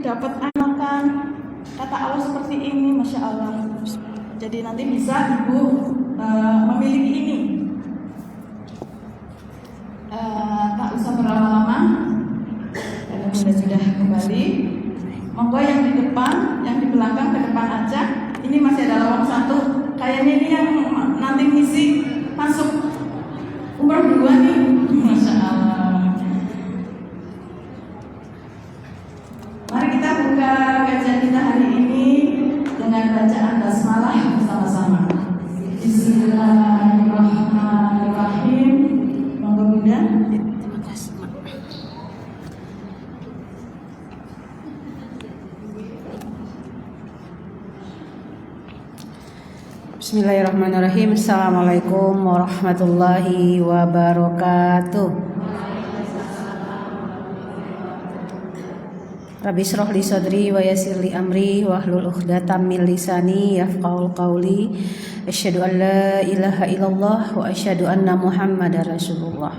dapat amalkan kata Allah seperti ini, Masya Allah. Jadi nanti bisa Ibu memiliki ini. Tak usah berlama-lama, karena Bunda sudah kembali. Monggo yang di depan, yang di belakang ke depan aja. Ini masih ada lowong satu. Kayaknya ini yang nanti ngisi masuk umroh 2 nih. Masya Allah. Mari kita buka kajian kita hari ini dengan bacaan basmalah bersama-sama. Bismillahirrahmanirrahim. Monggo Bunda. Terima kasih, Mak. Bismillahirrahmanirrahim. Assalamualaikum warahmatullahi wabarakatuh. Rabbi shrah li sadri wa yassir li amri wahlul 'uqdatam min lisani yafqahul qawli. Asyhadu an la ilaha illallah wa asyhadu anna Muhammadar Rasulullah.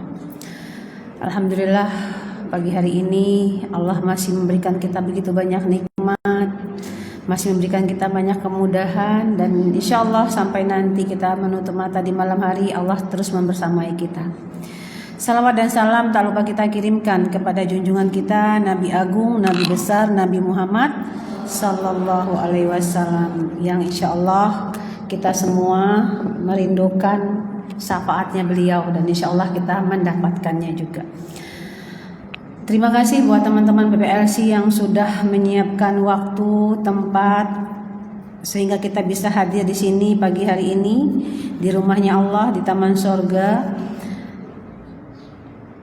Alhamdulillah, pagi hari ini Allah masih memberikan kita begitu banyak nikmat, masih memberikan kita banyak kemudahan, dan insya Allah sampai nanti kita menutup mata di malam hari, Allah terus membersamai kita. Salawat dan salam tak lupa kita kirimkan kepada junjungan kita, Nabi Agung, Nabi besar, Nabi Muhammad Sallallahu Alaihi Wasallam, yang insya Allah kita semua merindukan syafaatnya beliau, dan insya Allah kita mendapatkannya juga. Terima kasih buat teman-teman PPLC yang sudah menyiapkan waktu, tempat, sehingga kita bisa hadir di sini pagi hari ini di rumahnya Allah di Taman Sorga.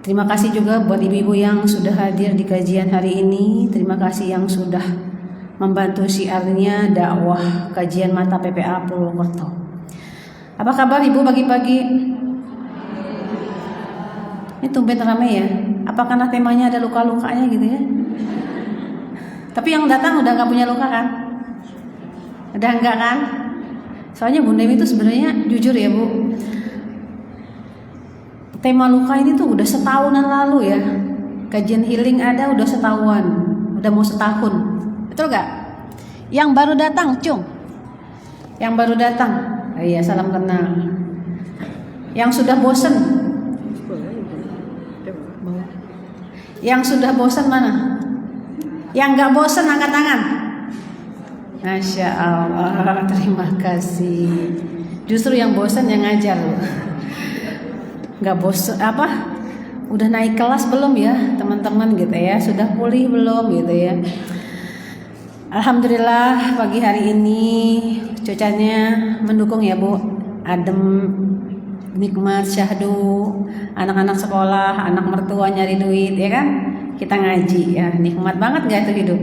Terima kasih juga buat ibu-ibu yang sudah hadir di kajian hari ini. Terima kasih yang sudah membantu syiarnya dakwah kajian mata PPA Purwokerto. Apa kabar ibu pagi-pagi? Ini tumben ramai ya. Apa karena temanya ada luka-lukanya gitu ya? Tapi yang datang udah nggak punya luka kan? Udah enggak kan? Soalnya Bu Dewi itu sebenarnya jujur ya Bu, tema luka ini tuh udah setahunan lalu ya. Kajian healing ada udah setahunan, udah mau setahun. Betul gak? Yang baru datang, Cung. Yang baru datang. Oh iya, salam kenal. Yang sudah bosen. Yang sudah bosen mana? Yang gak bosen angkat tangan. Masya Allah, terima kasih. Justru yang bosen yang ngajar loh. Gak bosen apa? Udah naik kelas belum ya teman-teman gitu ya? Sudah pulih belum gitu ya? Alhamdulillah pagi hari ini cuacanya mendukung ya Bu. Adem, nikmat, syahdu, anak-anak sekolah, anak mertua nyari duit ya kan? Kita ngaji ya, nikmat banget gak itu hidup?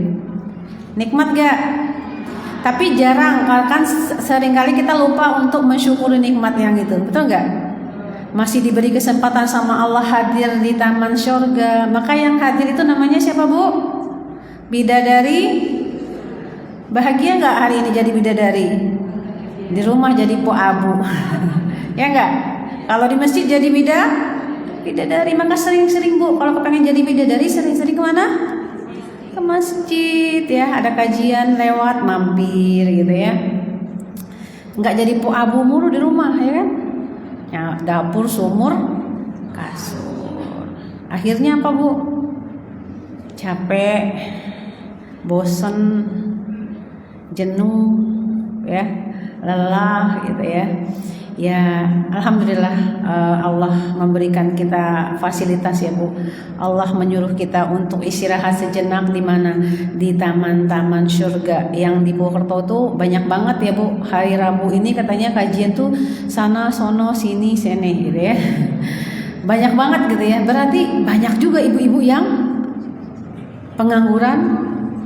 Nikmat gak? Tapi jarang, kan seringkali kita lupa untuk mensyukuri nikmat yang itu, betul gak? Masih diberi kesempatan sama Allah hadir di Taman Sorga. Maka yang hadir itu namanya siapa Bu? Bidadari. Bahagia gak hari ini jadi bidadari? Di rumah jadi po abu. Ya enggak? Kalau di masjid jadi bidadari. Maka sering-sering Bu, kalau kepengen jadi bidadari sering-sering kemana? Ke masjid ya. Ada kajian lewat, mampir gitu ya. Enggak jadi po abu mulu di rumah ya kan? Ya, dapur, sumur, kasur. Akhirnya apa Bu? Capek, bosen, jenuh ya, lelah gitu ya. Ya alhamdulillah Allah memberikan kita fasilitas ya Bu. Allah menyuruh kita untuk istirahat sejenak di mana? Di taman-taman surga yang di Purwokerto tuh banyak banget ya Bu. Hari Rabu ini katanya kajian tuh sana sono sini sini gitu ya. Banyak banget gitu ya. Berarti banyak juga ibu-ibu yang pengangguran.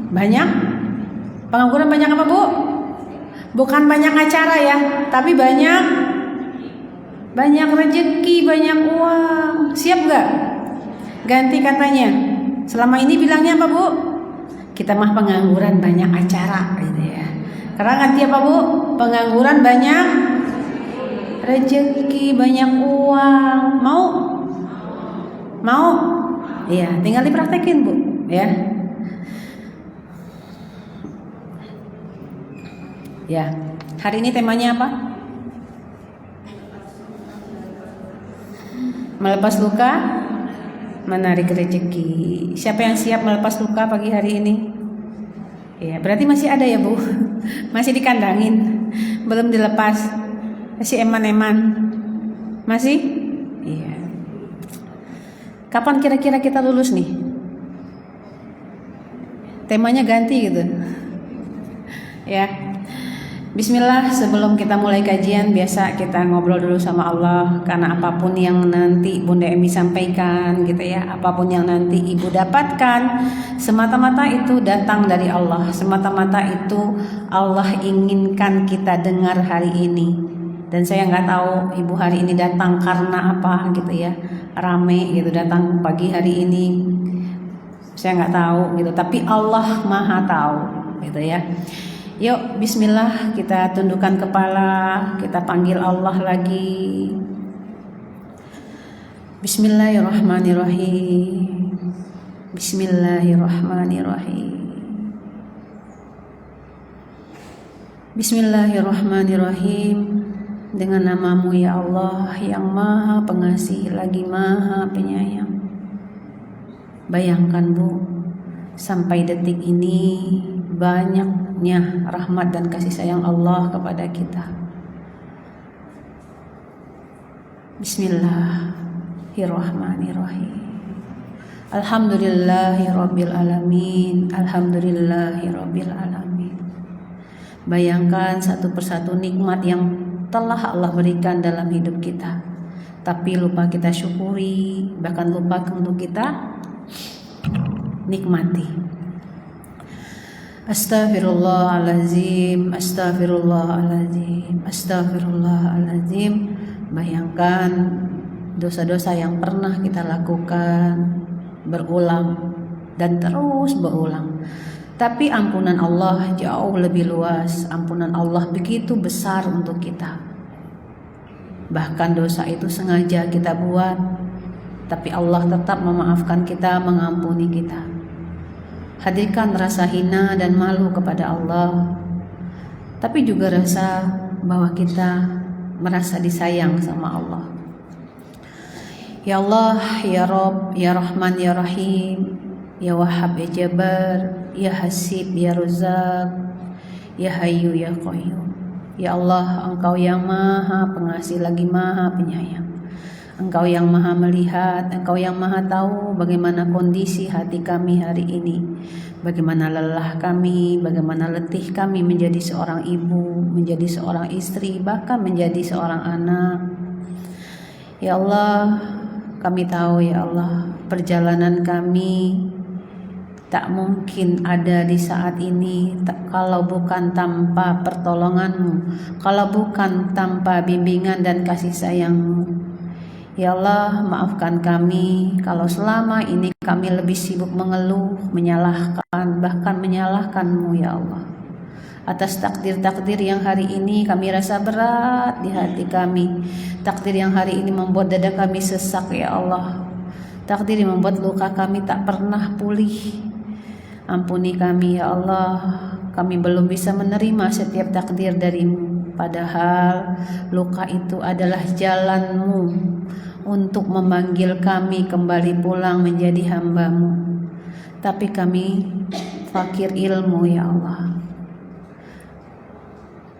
Banyak. Pengangguran banyak apa Bu? Bukan banyak acara ya, tapi banyak rezeki, banyak uang. Siap gak? Ganti katanya. Selama ini bilangnya apa Bu? Kita mah pengangguran banyak acara gitu ya. Karena ganti apa Bu? Pengangguran banyak rezeki, banyak uang. Mau? Mau? Iya, tinggal dipraktekin Bu ya. Ya, hari ini temanya apa? Melepas luka, menarik rezeki. Siapa yang siap melepas luka pagi hari ini? Ya, berarti masih ada ya Bu? Masih dikandangin, belum dilepas, masih eman-eman, masih? Iya. Kapan kira-kira kita lulus nih? Temanya ganti gitu. Ya. Bismillah, sebelum kita mulai kajian biasa kita ngobrol dulu sama Allah, karena apapun yang nanti Bunda Emi sampaikan gitu ya, apapun yang nanti Ibu dapatkan, semata-mata itu datang dari Allah, semata-mata itu Allah inginkan kita dengar hari ini. Dan saya nggak tahu Ibu hari ini datang karena apa gitu ya, rame gitu datang pagi hari ini, saya nggak tahu gitu, tapi Allah Maha tahu gitu ya. Yuk, bismillah, kita tundukkan kepala, kita panggil Allah lagi. Bismillahirrahmanirrahim. Bismillahirrahmanirrahim. Bismillahirrahmanirrahim. Dengan namamu ya Allah yang Maha Pengasih lagi Maha Penyayang. Bayangkan Bu, sampai detik ini banyaknya rahmat dan kasih sayang Allah kepada kita. Bismillahirrahmanirrahim. Alhamdulillahirabbil alamin. Alhamdulillahirabbil alamin. Bayangkan satu persatu nikmat yang telah Allah berikan dalam hidup kita, tapi lupa kita syukuri, bahkan lupa untuk kita nikmati. Astaghfirullahaladzim, astaghfirullahaladzim, astaghfirullahaladzim. Bayangkan dosa-dosa yang pernah kita lakukan berulang dan terus berulang. Tapi ampunan Allah jauh lebih luas, ampunan Allah begitu besar untuk kita. Bahkan dosa itu sengaja kita buat, tapi Allah tetap memaafkan kita, mengampuni kita. Hadirkan rasa hina dan malu kepada Allah, tapi juga rasa bahwa kita merasa disayang sama Allah. Ya Allah, ya Rabb, ya Rahman, ya Rahim, ya Wahhab, ya Jabbar, ya Hasib, ya Razzaq, ya Hayyu, ya Qayyum. Ya Allah, Engkau yang Maha Pengasih lagi Maha Penyayang. Engkau yang Maha melihat, Engkau yang Maha tahu bagaimana kondisi hati kami hari ini, bagaimana lelah kami, bagaimana letih kami menjadi seorang ibu, menjadi seorang istri, bahkan menjadi seorang anak. Ya Allah, kami tahu ya Allah, perjalanan kami tak mungkin ada di saat ini kalau bukan tanpa pertolongan-Mu, kalau bukan tanpa bimbingan dan kasih sayang-Mu. Ya Allah, maafkan kami kalau selama ini kami lebih sibuk mengeluh, menyalahkan, bahkan menyalahkan-Mu ya Allah. Atas takdir-takdir yang hari ini kami rasa berat di hati kami. Takdir yang hari ini membuat dada kami sesak ya Allah. Takdir yang membuat luka kami tak pernah pulih. Ampuni kami ya Allah. Kami belum bisa menerima setiap takdir dari-Mu. Padahal luka itu adalah jalan-Mu untuk memanggil kami kembali pulang menjadi hamba-Mu. Tapi kami fakir ilmu ya Allah.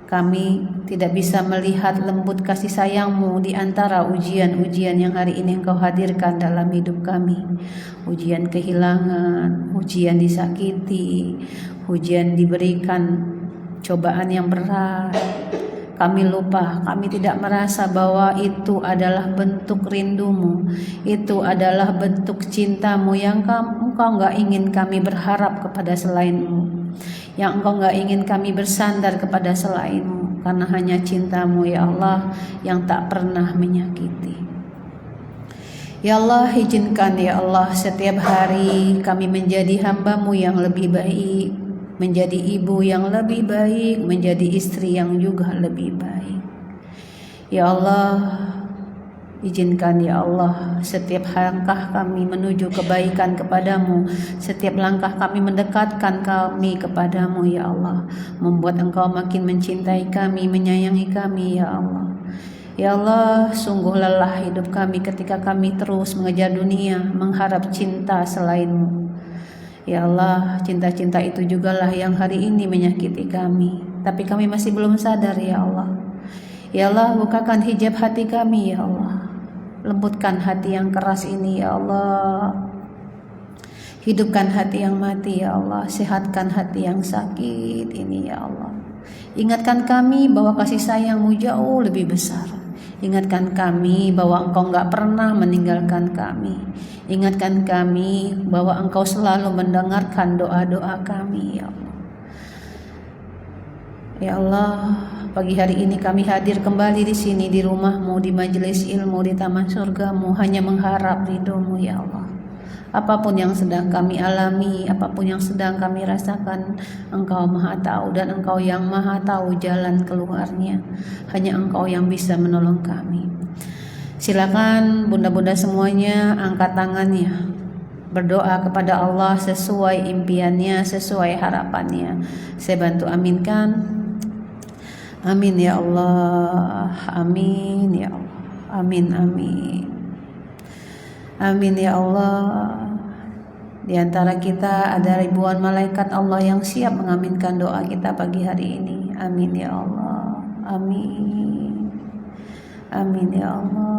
Kami tidak bisa melihat lembut kasih sayang-Mu di antara ujian-ujian yang hari ini Engkau hadirkan dalam hidup kami. Ujian kehilangan, ujian disakiti, ujian diberikan cobaan yang berat. Kami lupa, kami tidak merasa bahwa itu adalah bentuk rindu-Mu, itu adalah bentuk cinta-Mu yang Engkau gak ingin kami berharap kepada selain-Mu, yang Engkau gak ingin kami bersandar kepada selain-Mu, karena hanya cinta-Mu ya Allah yang tak pernah menyakiti. Ya Allah, izinkan ya Allah setiap hari kami menjadi hamba-Mu yang lebih baik, menjadi ibu yang lebih baik, menjadi istri yang juga lebih baik. Ya Allah, Izinkan ya Allah setiap langkah kami menuju kebaikan kepadamu, setiap langkah kami mendekatkan kami kepadamu ya Allah, membuat Engkau makin mencintai kami, menyayangi kami ya Allah. Ya Allah, sungguh lelah hidup kami ketika kami terus mengejar dunia, mengharap cinta selainmu. Ya Allah, cinta-cinta itu jugalah yang hari ini menyakiti kami, tapi kami masih belum sadar ya Allah. Ya Allah, bukakan hijab hati kami ya Allah. Lembutkan hati yang keras ini ya Allah. Hidupkan hati yang mati ya Allah. Sehatkan hati yang sakit ini ya Allah. Ingatkan kami bahwa kasih sayang-Mu jauh lebih besar. Ingatkan kami bahwa Engkau gak pernah meninggalkan kami. Ingatkan kami bahwa Engkau selalu mendengarkan doa-doa kami ya Allah. Ya Allah, pagi hari ini kami hadir kembali di sini, di rumah-Mu, di majelis ilmu, di taman surga-Mu, hanya mengharap ridho-Mu ya Allah. Apapun yang sedang kami alami, apapun yang sedang kami rasakan, Engkau Maha Tahu dan Engkau yang Maha Tahu jalan keluarnya. Hanya Engkau yang bisa menolong kami. Silakan bunda-bunda semuanya angkat tangannya, berdoa kepada Allah sesuai impiannya, sesuai harapannya. Saya bantu aminkan. Amin ya Allah, amin ya Allah, amin amin, amin ya Allah. Di antara kita ada ribuan malaikat Allah yang siap mengaminkan doa kita pagi hari ini. Amin ya Allah, amin, amin ya Allah.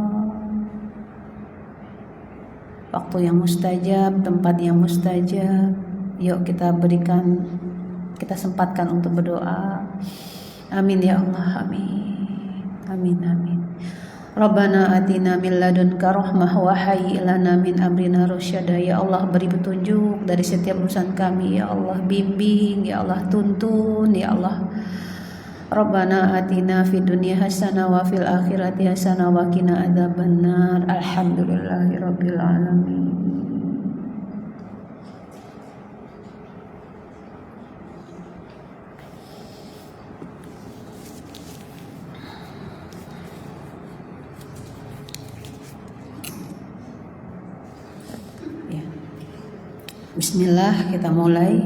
Waktu yang mustajab, tempat yang mustajab, yuk kita berikan, kita sempatkan untuk berdoa. Amin ya Allah, amin, amin, amin. Rabbana atina min ladunka rahmah wa hayyi lana min amrina rasyada. Ya Allah, beri petunjuk dari setiap urusan kami ya Allah, bimbing ya Allah, tuntun ya Allah. Rabbana atina fid dunya hasanah wa fil akhirati hasanah wa qina adzabannar. Alhamdulillahirabbil alamin. Bismillah, kita mulai.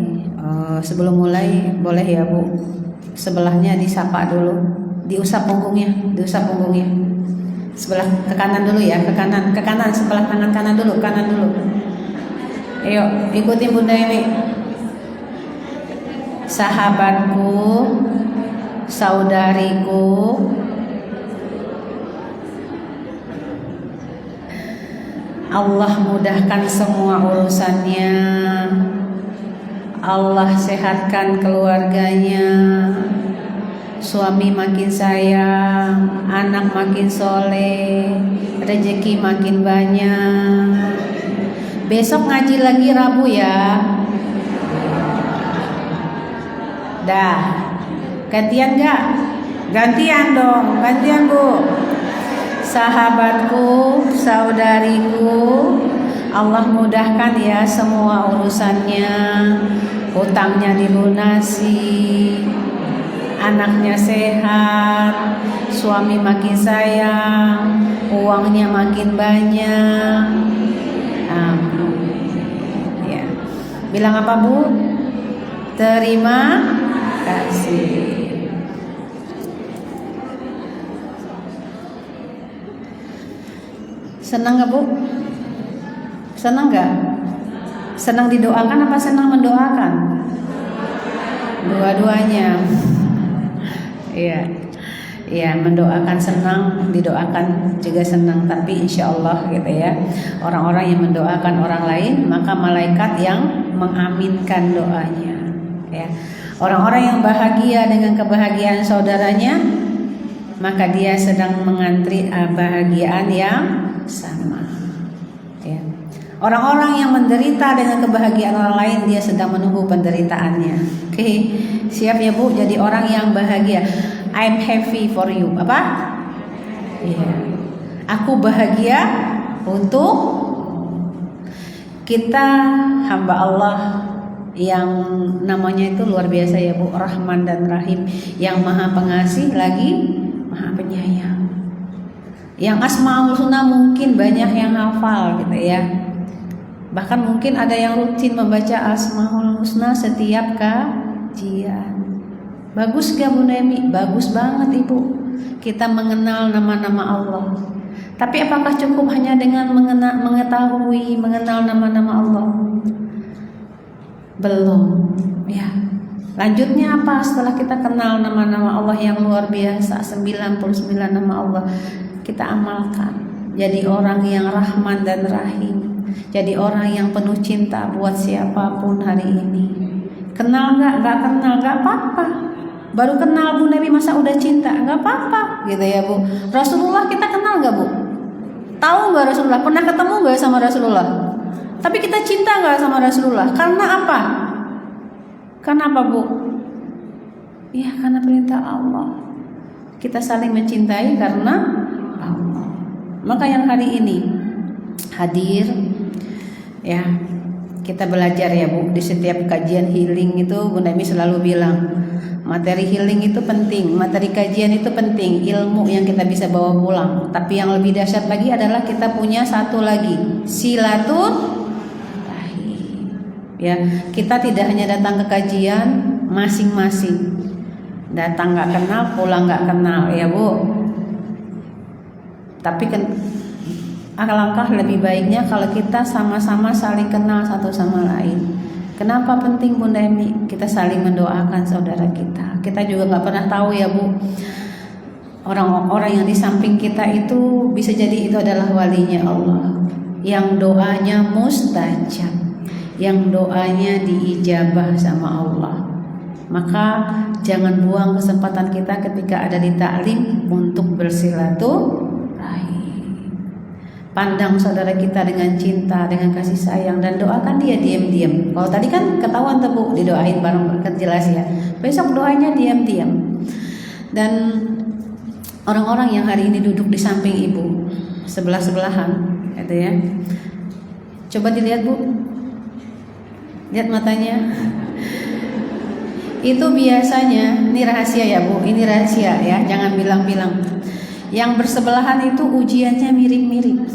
Sebelum mulai boleh ya Bu, sebelahnya disapa dulu, diusap punggungnya, sebelah ke kanan dulu ya, ke kanan, sebelah tangan kanan dulu. Ayo ikutin Bunda Emi. Sahabatku, saudariku, Allah mudahkan semua urusannya, Allah sehatkan keluarganya, suami makin sayang, anak makin soleh, rezeki makin banyak. Besok ngaji lagi Rabu ya. Dah, gantian gak? Gantian dong, gantian Bu. Sahabatku, saudariku, Allah mudahkan ya semua urusannya, hutangnya dilunasi, anaknya sehat, suami makin sayang, uangnya makin banyak. Amin. Ya. Bilang apa Bu? Terima kasih. Senang gak Bu? Senang gak? Senang didoakan apa senang mendoakan? Dua-duanya. Iya, iya, mendoakan senang, didoakan juga senang. Tapi insya Allah gitu ya, orang-orang yang mendoakan orang lain, maka malaikat yang mengaminkan doanya. Ya, orang-orang yang bahagia dengan kebahagiaan saudaranya, maka dia sedang mengantri kebahagiaan yang sama. Ya. Orang-orang yang menderita dengan kebahagiaan orang lain, dia sedang menunggu penderitaannya. Oke, siap ya Bu? Jadi orang yang bahagia. I'm happy for you. Apa? Ya. Aku bahagia untuk kita hamba Allah yang namanya itu luar biasa ya Bu, Rahman dan Rahim, yang maha pengasih lagi maha penyayang. Yang Asmaul Husna mungkin banyak yang hafal gitu ya. Bahkan mungkin ada yang rutin membaca Asmaul Husna setiap kajian. Bagus gak Bunda Emi? Bagus banget Ibu. Kita mengenal nama-nama Allah. Tapi apakah cukup hanya dengan mengenal nama-nama Allah? Belum. Ya. Lanjutnya apa setelah kita kenal nama-nama Allah yang luar biasa, 99 nama Allah, kita amalkan. Jadi orang yang Rahman dan Rahim. Jadi orang yang penuh cinta buat siapapun hari ini. Kenal gak? Gak kenal, gak apa-apa. Baru kenal Bu Nabi masa udah cinta, gak apa-apa gitu ya Bu. Rasulullah kita kenal gak Bu? Tahu gak Rasulullah? Pernah ketemu gak sama Rasulullah? Tapi kita cinta gak sama Rasulullah? Karena apa? Karena apa Bu? Ya karena perintah Allah. Kita saling mencintai karena Allah. Maka yang hari ini hadir ya, kita belajar ya Bu. Di setiap kajian healing itu Bunda Emi selalu bilang, materi healing itu penting, materi kajian itu penting, ilmu yang kita bisa bawa pulang. Tapi yang lebih dahsyat lagi adalah kita punya satu lagi, silaturahim. Ya, kita tidak hanya datang ke kajian masing-masing, datang nggak kenal, pulang nggak kenal, ya Bu. Tapi alangkah lebih baiknya kalau kita sama-sama saling kenal satu sama lain. Kenapa penting Bunda Emi? Kita saling mendoakan saudara kita. Kita juga nggak pernah tahu ya Bu, orang-orang yang di samping kita itu bisa jadi itu adalah walinya Allah, yang doanya mustajab, yang doanya diijabah sama Allah. Maka jangan buang kesempatan kita ketika ada di taklim untuk bersilaturahim. Pandang saudara kita dengan cinta, dengan kasih sayang, dan doakan dia diam-diam. Kalau tadi kan ketahuan tuh Bu, didoain bareng kan jelas ya. Besok doanya diam-diam. Dan orang-orang yang hari ini duduk di samping Ibu, sebelah-sebelahan, gitu ya. Coba dilihat Bu, lihat matanya. Itu biasanya, ini rahasia ya Bu, ini rahasia ya, jangan bilang-bilang. Yang bersebelahan itu ujiannya mirip-mirip.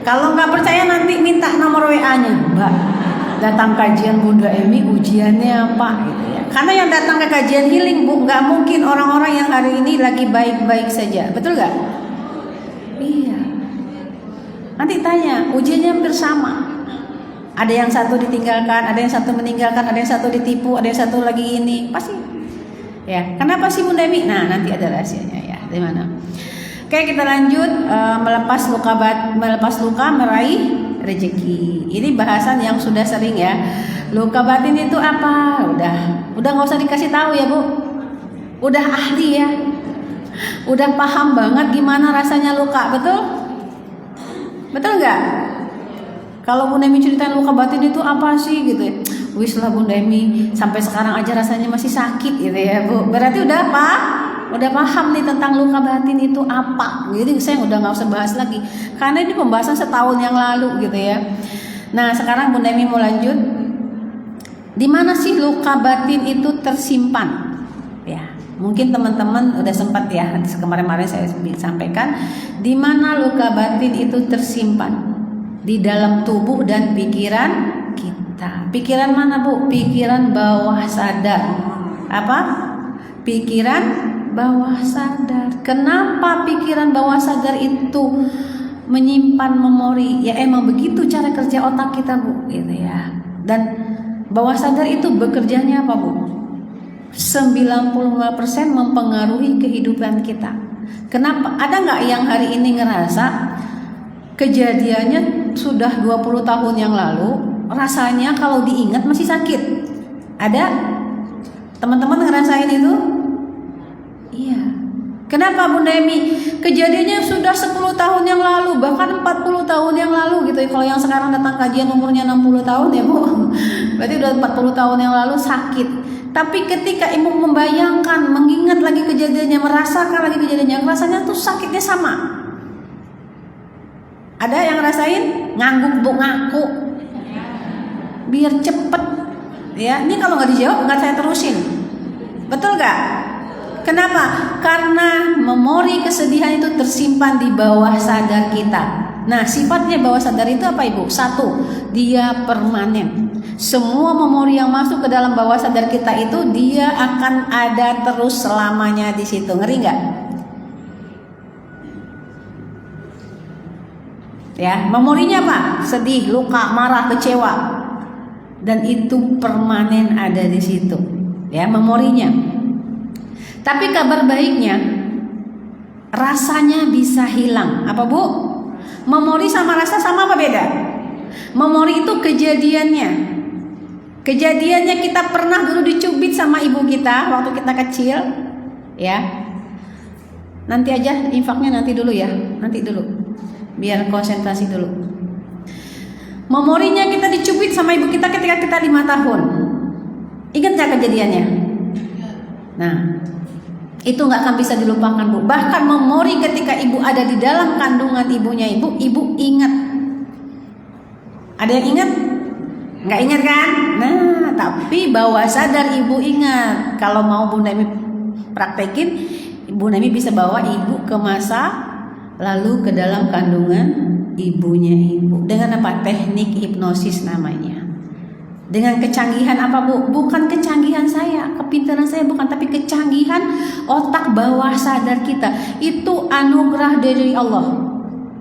Kalau nggak percaya nanti minta nomor WA-nya, Mbak. Datang kajian Bunda Emi ujiannya apa? Gitu ya. Karena yang datang ke kajian healing Bu, nggak mungkin orang-orang yang hari ini lagi baik-baik saja, betul nggak? Iya. Nanti tanya, ujiannya hampir sama. Ada yang satu ditinggalkan, ada yang satu meninggalkan, ada yang satu ditipu, ada yang satu lagi ini, pasti. Ya, kenapa sih Bunda Emi? Nah, nanti ada rahasianya ya. Di mana? Oke, kita lanjut melepas luka meraih rezeki. Ini bahasan yang sudah sering ya. Luka batin itu apa? Udah nggak usah dikasih tahu ya Bu. Udah ahli ya. Udah paham banget gimana rasanya luka, betul? Betul nggak? Kalau Bunda Emi ceritain luka batin itu apa sih gitu ya? Wis lah Bunda Emi, sampai sekarang aja rasanya masih sakit gitu ya Bu. Berarti udah paham nih tentang luka batin itu apa. Jadi saya udah nggak usah bahas lagi, karena ini pembahasan setahun yang lalu gitu ya. Nah sekarang Bunda Emi mau lanjut. Di mana sih luka batin itu tersimpan? Ya, mungkin teman-teman udah sempat ya kemarin-kemarin saya sampaikan. Di mana luka batin itu tersimpan? Di dalam tubuh dan pikiran kita. Pikiran mana Bu? Pikiran bawah sadar. Apa? Pikiran bawah sadar. Kenapa pikiran bawah sadar itu menyimpan memori? Ya emang begitu cara kerja otak kita Bu, gitu ya. Dan bawah sadar itu bekerjanya apa Bu? 95% mempengaruhi kehidupan kita. Kenapa? Ada nggak yang hari ini ngerasa kejadiannya sudah 20 tahun yang lalu, rasanya kalau diingat masih sakit? Ada? Teman-teman ngerasain itu? Iya. Kenapa Bunda Emi? Kejadiannya sudah 10 tahun yang lalu, bahkan 40 tahun yang lalu gitu. Kalau yang sekarang datang kajian umurnya 60 tahun ya Bu, berarti udah 40 tahun yang lalu sakit. Tapi ketika Ibu membayangkan, mengingat lagi kejadiannya, merasakan lagi kejadiannya, rasanya tuh sakitnya sama. Ada yang rasain? Ngangguk Bu, ngaku biar cepet ya. Ini kalau nggak dijawab nggak saya terusin, betul nggak? Kenapa? Karena memori kesedihan itu tersimpan di bawah sadar kita. Nah, sifatnya bawah sadar itu apa Ibu? Satu, dia permanen. Semua memori yang masuk ke dalam bawah sadar kita itu dia akan ada terus selamanya di situ. Ngeri nggak? Ya, memorinya apa? Sedih, luka, marah, kecewa. Dan itu permanen ada di situ. Ya, memorinya. Tapi kabar baiknya, rasanya bisa hilang. Apa Bu? Memori sama rasa sama apa beda? Memori itu kejadiannya. Kejadiannya kita pernah dulu dicubit sama ibu kita waktu kita kecil. Ya. Nanti aja infaknya nanti dulu ya. Nanti dulu. Biar konsentrasi dulu. Memorinya kita dicubit sama ibu kita ketika kita 5 tahun. Ingat gak kejadiannya? Nah, itu gak akan bisa dilupakan Bu. Bahkan memori ketika ibu ada di dalam kandungan ibunya ibu ingat. Ada yang ingat? Gak ingat kan? Nah, tapi bawah sadar ibu ingat. Kalau mau Bu Naimi praktekin, Ibu Naimi bisa bawa ibu ke masa lalu ke dalam kandungan ibunya ibu. Dengan apa? Teknik hipnosis namanya. Dengan kecanggihan apa Bu? Bukan kecanggihan saya, kepintaran saya bukan, tapi kecanggihan otak bawah sadar kita. Itu anugerah dari Allah.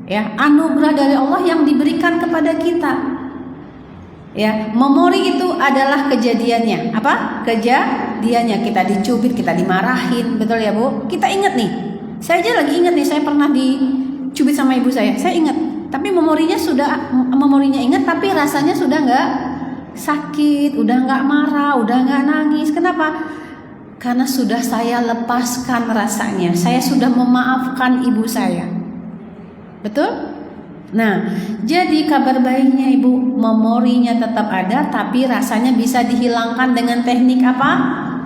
Ya, anugerah dari Allah yang diberikan kepada kita. Ya, memori itu adalah kejadiannya. Apa? Kejadiannya kita dicubit, kita dimarahin, betul ya Bu? Kita ingat nih. Saya aja lagi ingat nih, saya pernah dicubit sama ibu saya ingat. Tapi memorinya ingat, tapi rasanya sudah nggak sakit, udah nggak marah, udah nggak nangis. Kenapa? Karena sudah saya lepaskan rasanya. Saya sudah memaafkan ibu saya. Betul? Nah, jadi kabar baiknya Ibu, memorinya tetap ada, tapi rasanya bisa dihilangkan dengan teknik apa?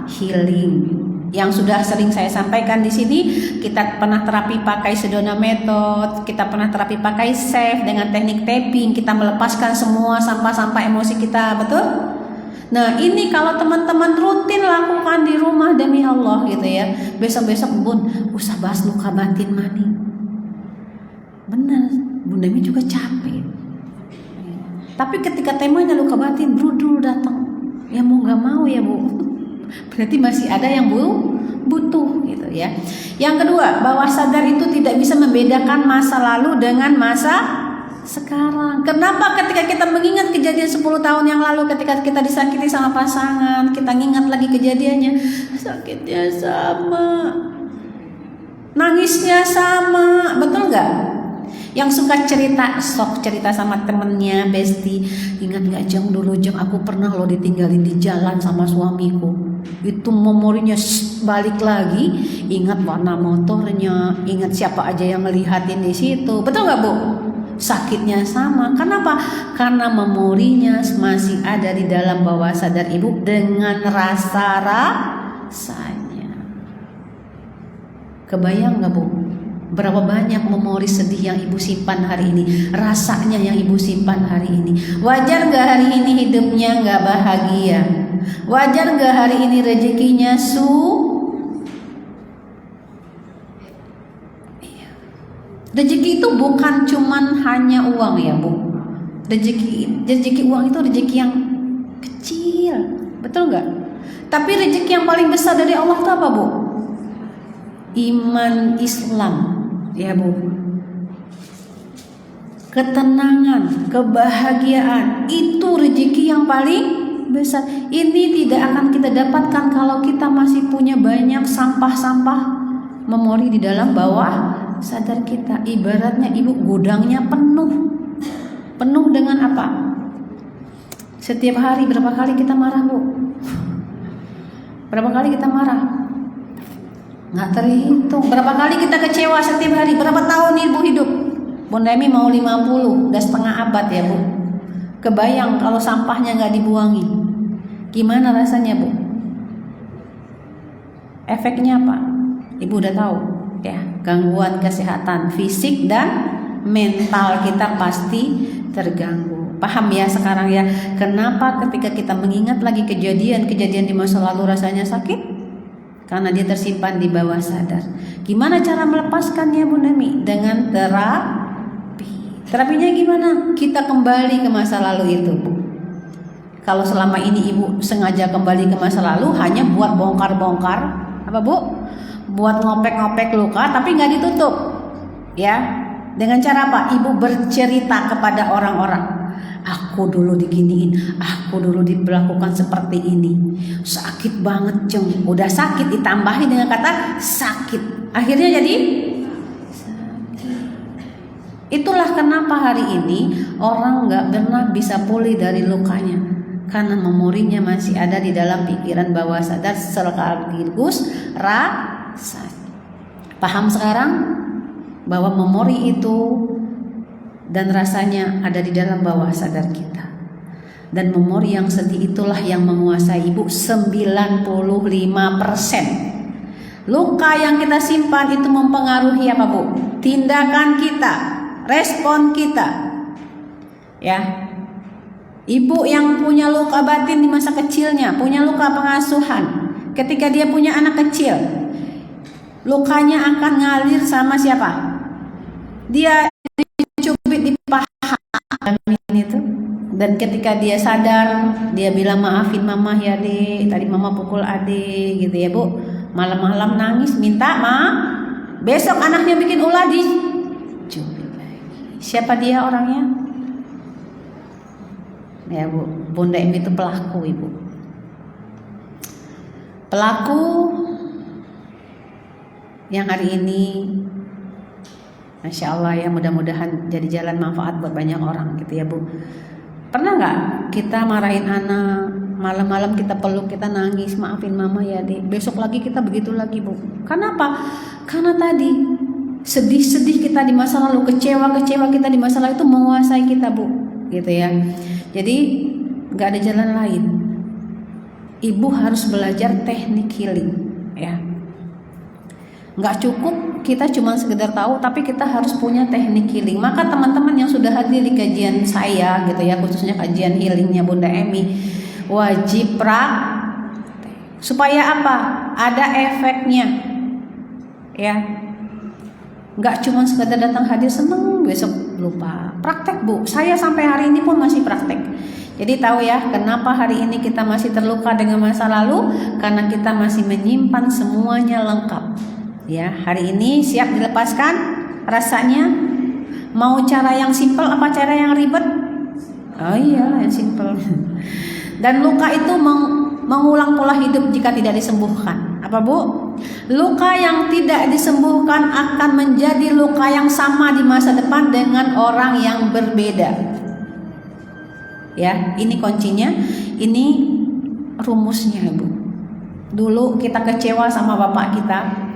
Healing. Yang sudah sering saya sampaikan di sini, kita pernah terapi pakai Sedona Method, kita pernah terapi pakai SAFE dengan teknik tapping, kita melepaskan semua sampah-sampah emosi kita, betul? Nah, ini kalau teman-teman rutin lakukan di rumah demi Allah gitu ya. Besok-besok Bun, usah bahas luka batin mani. Benar, Bunda Naimi juga capek. Tapi ketika temanya luka batin, brudul datang. Ya mau nggak mau ya Bu. Berarti masih ada yang butuh gitu ya. Yang kedua, bawah sadar itu tidak bisa membedakan masa lalu dengan masa sekarang. Kenapa ketika kita mengingat kejadian 10 tahun yang lalu ketika kita disakiti sama pasangan, kita ingat lagi kejadiannya, sakitnya sama, nangisnya sama, betul nggak? Yang suka cerita, sok cerita sama temennya, bestie, ingat gak Jeng, dulu Jeng aku pernah lo ditinggalin di jalan sama suamiku. Itu memorinya balik lagi, ingat warna motornya, ingat siapa aja yang ngelihatin di situ. Betul gak Bu? Sakitnya sama. Kenapa? Karena memorinya masih ada di dalam bawah sadar ibu dengan rasanya. Kebayang gak Bu? Berapa banyak memori sedih yang ibu simpan hari ini, rasanya yang ibu simpan hari ini. Wajar gak hari ini hidupnya gak bahagia? Wajar gak hari ini rezekinya Rezeki itu bukan cuman hanya uang ya Bu. Rezeki uang itu rezeki yang kecil, betul gak? Tapi rezeki yang paling besar dari Allah itu apa Bu? Iman Islam. Ya Bu, ketenangan, kebahagiaan, itu rezeki yang paling besar. Ini tidak akan kita dapatkan kalau kita masih punya banyak sampah-sampah memori di dalam bawah sadar kita. Ibaratnya ibu gudangnya penuh dengan apa? Setiap hari berapa kali kita marah Bu? Berapa kali kita marah? Nggak terhitung. Berapa kali kita kecewa setiap hari? Berapa tahun ibu hidup? Bunda Naimi mau 50, udah setengah abad ya Bu. Kebayang kalau sampahnya nggak dibuangi, gimana rasanya Bu? Efeknya apa? Ibu udah tahu ya, gangguan kesehatan fisik dan mental kita pasti terganggu. Paham ya sekarang ya, kenapa ketika kita mengingat lagi kejadian di masa lalu rasanya sakit? karena dia tersimpan di bawah sadar. Gimana cara melepaskannya Bunda Mi? Dengan terapi. Terapinya gimana? Kita kembali ke masa lalu itu, Bu. Kalau selama ini Ibu sengaja kembali ke masa lalu hanya buat bongkar-bongkar, apa Bu? Buat ngopek-ngopek luka tapi nggak ditutup, ya. Dengan cara apa? Ibu bercerita kepada orang-orang. Aku dulu diginiin, aku dulu diperlakukan seperti ini, sakit banget Ceng. Udah sakit ditambahin dengan kata sakit, akhirnya jadi sakit. Itulah kenapa hari ini orang nggak pernah bisa pulih dari lukanya, karena memorinya masih ada di dalam pikiran bawah sadar sekaligus rasa. Paham sekarang bahwa memori itu dan rasanya ada di dalam bawah sadar kita. Dan memori yang sedih itulah yang menguasai Ibu 95%. Luka yang kita simpan itu mempengaruhi apa Bu? Tindakan kita, respon kita. Ya. Ibu yang punya luka batin di masa kecilnya, punya luka pengasuhan, ketika dia punya anak kecil, lukanya akan ngalir sama siapa? Dia dicubit di paha itu, dan ketika dia sadar dia bilang maafin mama ya Dek, tadi mama pukul adik gitu ya Bu. Malam-malam nangis minta maaf, besok anaknya bikin ulah dicubit lagi. Siapa dia orangnya? Ya Bu, Bunda Emi itu pelaku Ibu. Pelaku yang hari ini Masya Allah ya, mudah-mudahan jadi jalan manfaat buat banyak orang gitu ya Bu. Pernah nggak kita marahin anak, malam-malam kita peluk, kita nangis, maafin mama ya Dek, besok lagi kita begitu lagi Bu. Kenapa? Karena tadi sedih-sedih kita di masa lalu, kecewa-kecewa kita di masa lalu itu menguasai kita Bu, gitu ya. Jadi nggak ada jalan lain. Ibu harus belajar teknik healing ya. Nggak cukup kita cuma sekedar tahu, tapi kita harus punya teknik healing. Maka teman-teman yang sudah hadir di kajian saya gitu ya, khususnya kajian healingnya Bunda Emi, wajib praktek. Supaya apa? Ada efeknya ya. Nggak cuma sekedar datang hadir seneng besok lupa. Praktek Bu, saya sampai hari ini pun masih praktek. Jadi tahu ya kenapa hari ini kita masih terluka dengan masa lalu? Karena kita masih menyimpan semuanya lengkap. Ya, hari ini siap dilepaskan rasanya? Mau cara yang simpel apa cara yang ribet? Oh iyalah yang simpel. Dan luka itu mengulang pola hidup jika tidak disembuhkan. Apa Bu? Luka yang tidak disembuhkan akan menjadi luka yang sama di masa depan dengan orang yang berbeda. Ya, ini kuncinya, ini rumusnya Bu. Dulu kita kecewa sama bapak kita.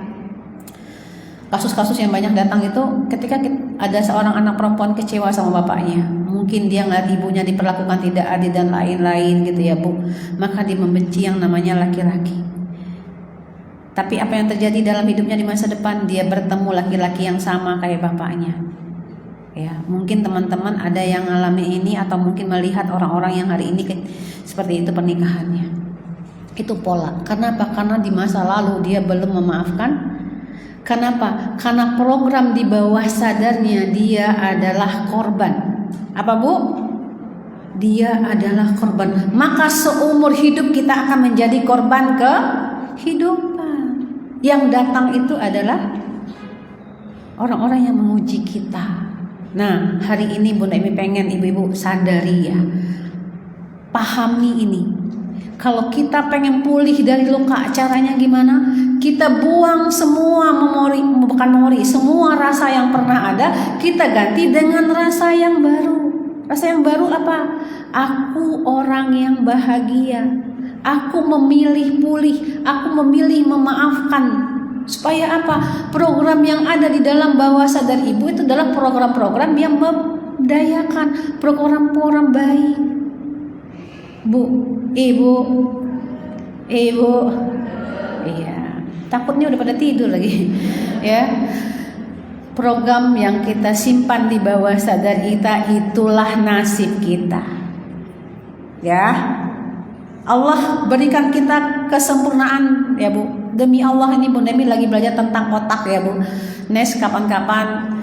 Kasus-kasus yang banyak datang itu ketika ada seorang anak perempuan kecewa sama bapaknya. Mungkin dia ngeliat ibunya diperlakukan tidak adil dan lain-lain gitu ya Bu. Maka dia membenci yang namanya laki-laki. Tapi apa yang terjadi dalam hidupnya di masa depan? Dia bertemu laki-laki yang sama kayak bapaknya. Ya, mungkin teman-teman ada yang alami ini atau mungkin melihat orang-orang yang hari ini seperti itu pernikahannya. Itu pola. Kenapa? Karena di masa lalu dia belum memaafkan. Kenapa? Karena program di bawah sadarnya dia adalah korban. Apa Bu? Dia adalah korban. Maka seumur hidup kita akan menjadi korban kehidupan. Yang datang itu adalah orang-orang yang menguji kita. Nah, hari ini Bunda Emi pengen ibu-ibu sadari ya, pahami ini. Kalau kita pengen pulih dari luka, caranya gimana? Kita buang semua semua rasa yang pernah ada, kita ganti dengan rasa yang baru. Rasa yang baru apa? Aku orang yang bahagia. Aku memilih pulih, aku memilih memaafkan. Supaya apa? Program yang ada di dalam bawah sadar ibu itu adalah program-program yang memdayakan, program-program baik. Bu, ibu, iya. Takutnya udah pada tidur lagi, ya. Program yang kita simpan di bawah sadar kita itulah nasib kita, ya. Allah berikan kita kesempurnaan, ya Bu. Demi Allah ini Bunda Emi lagi belajar tentang otak ya Bu. Nes kapan-kapan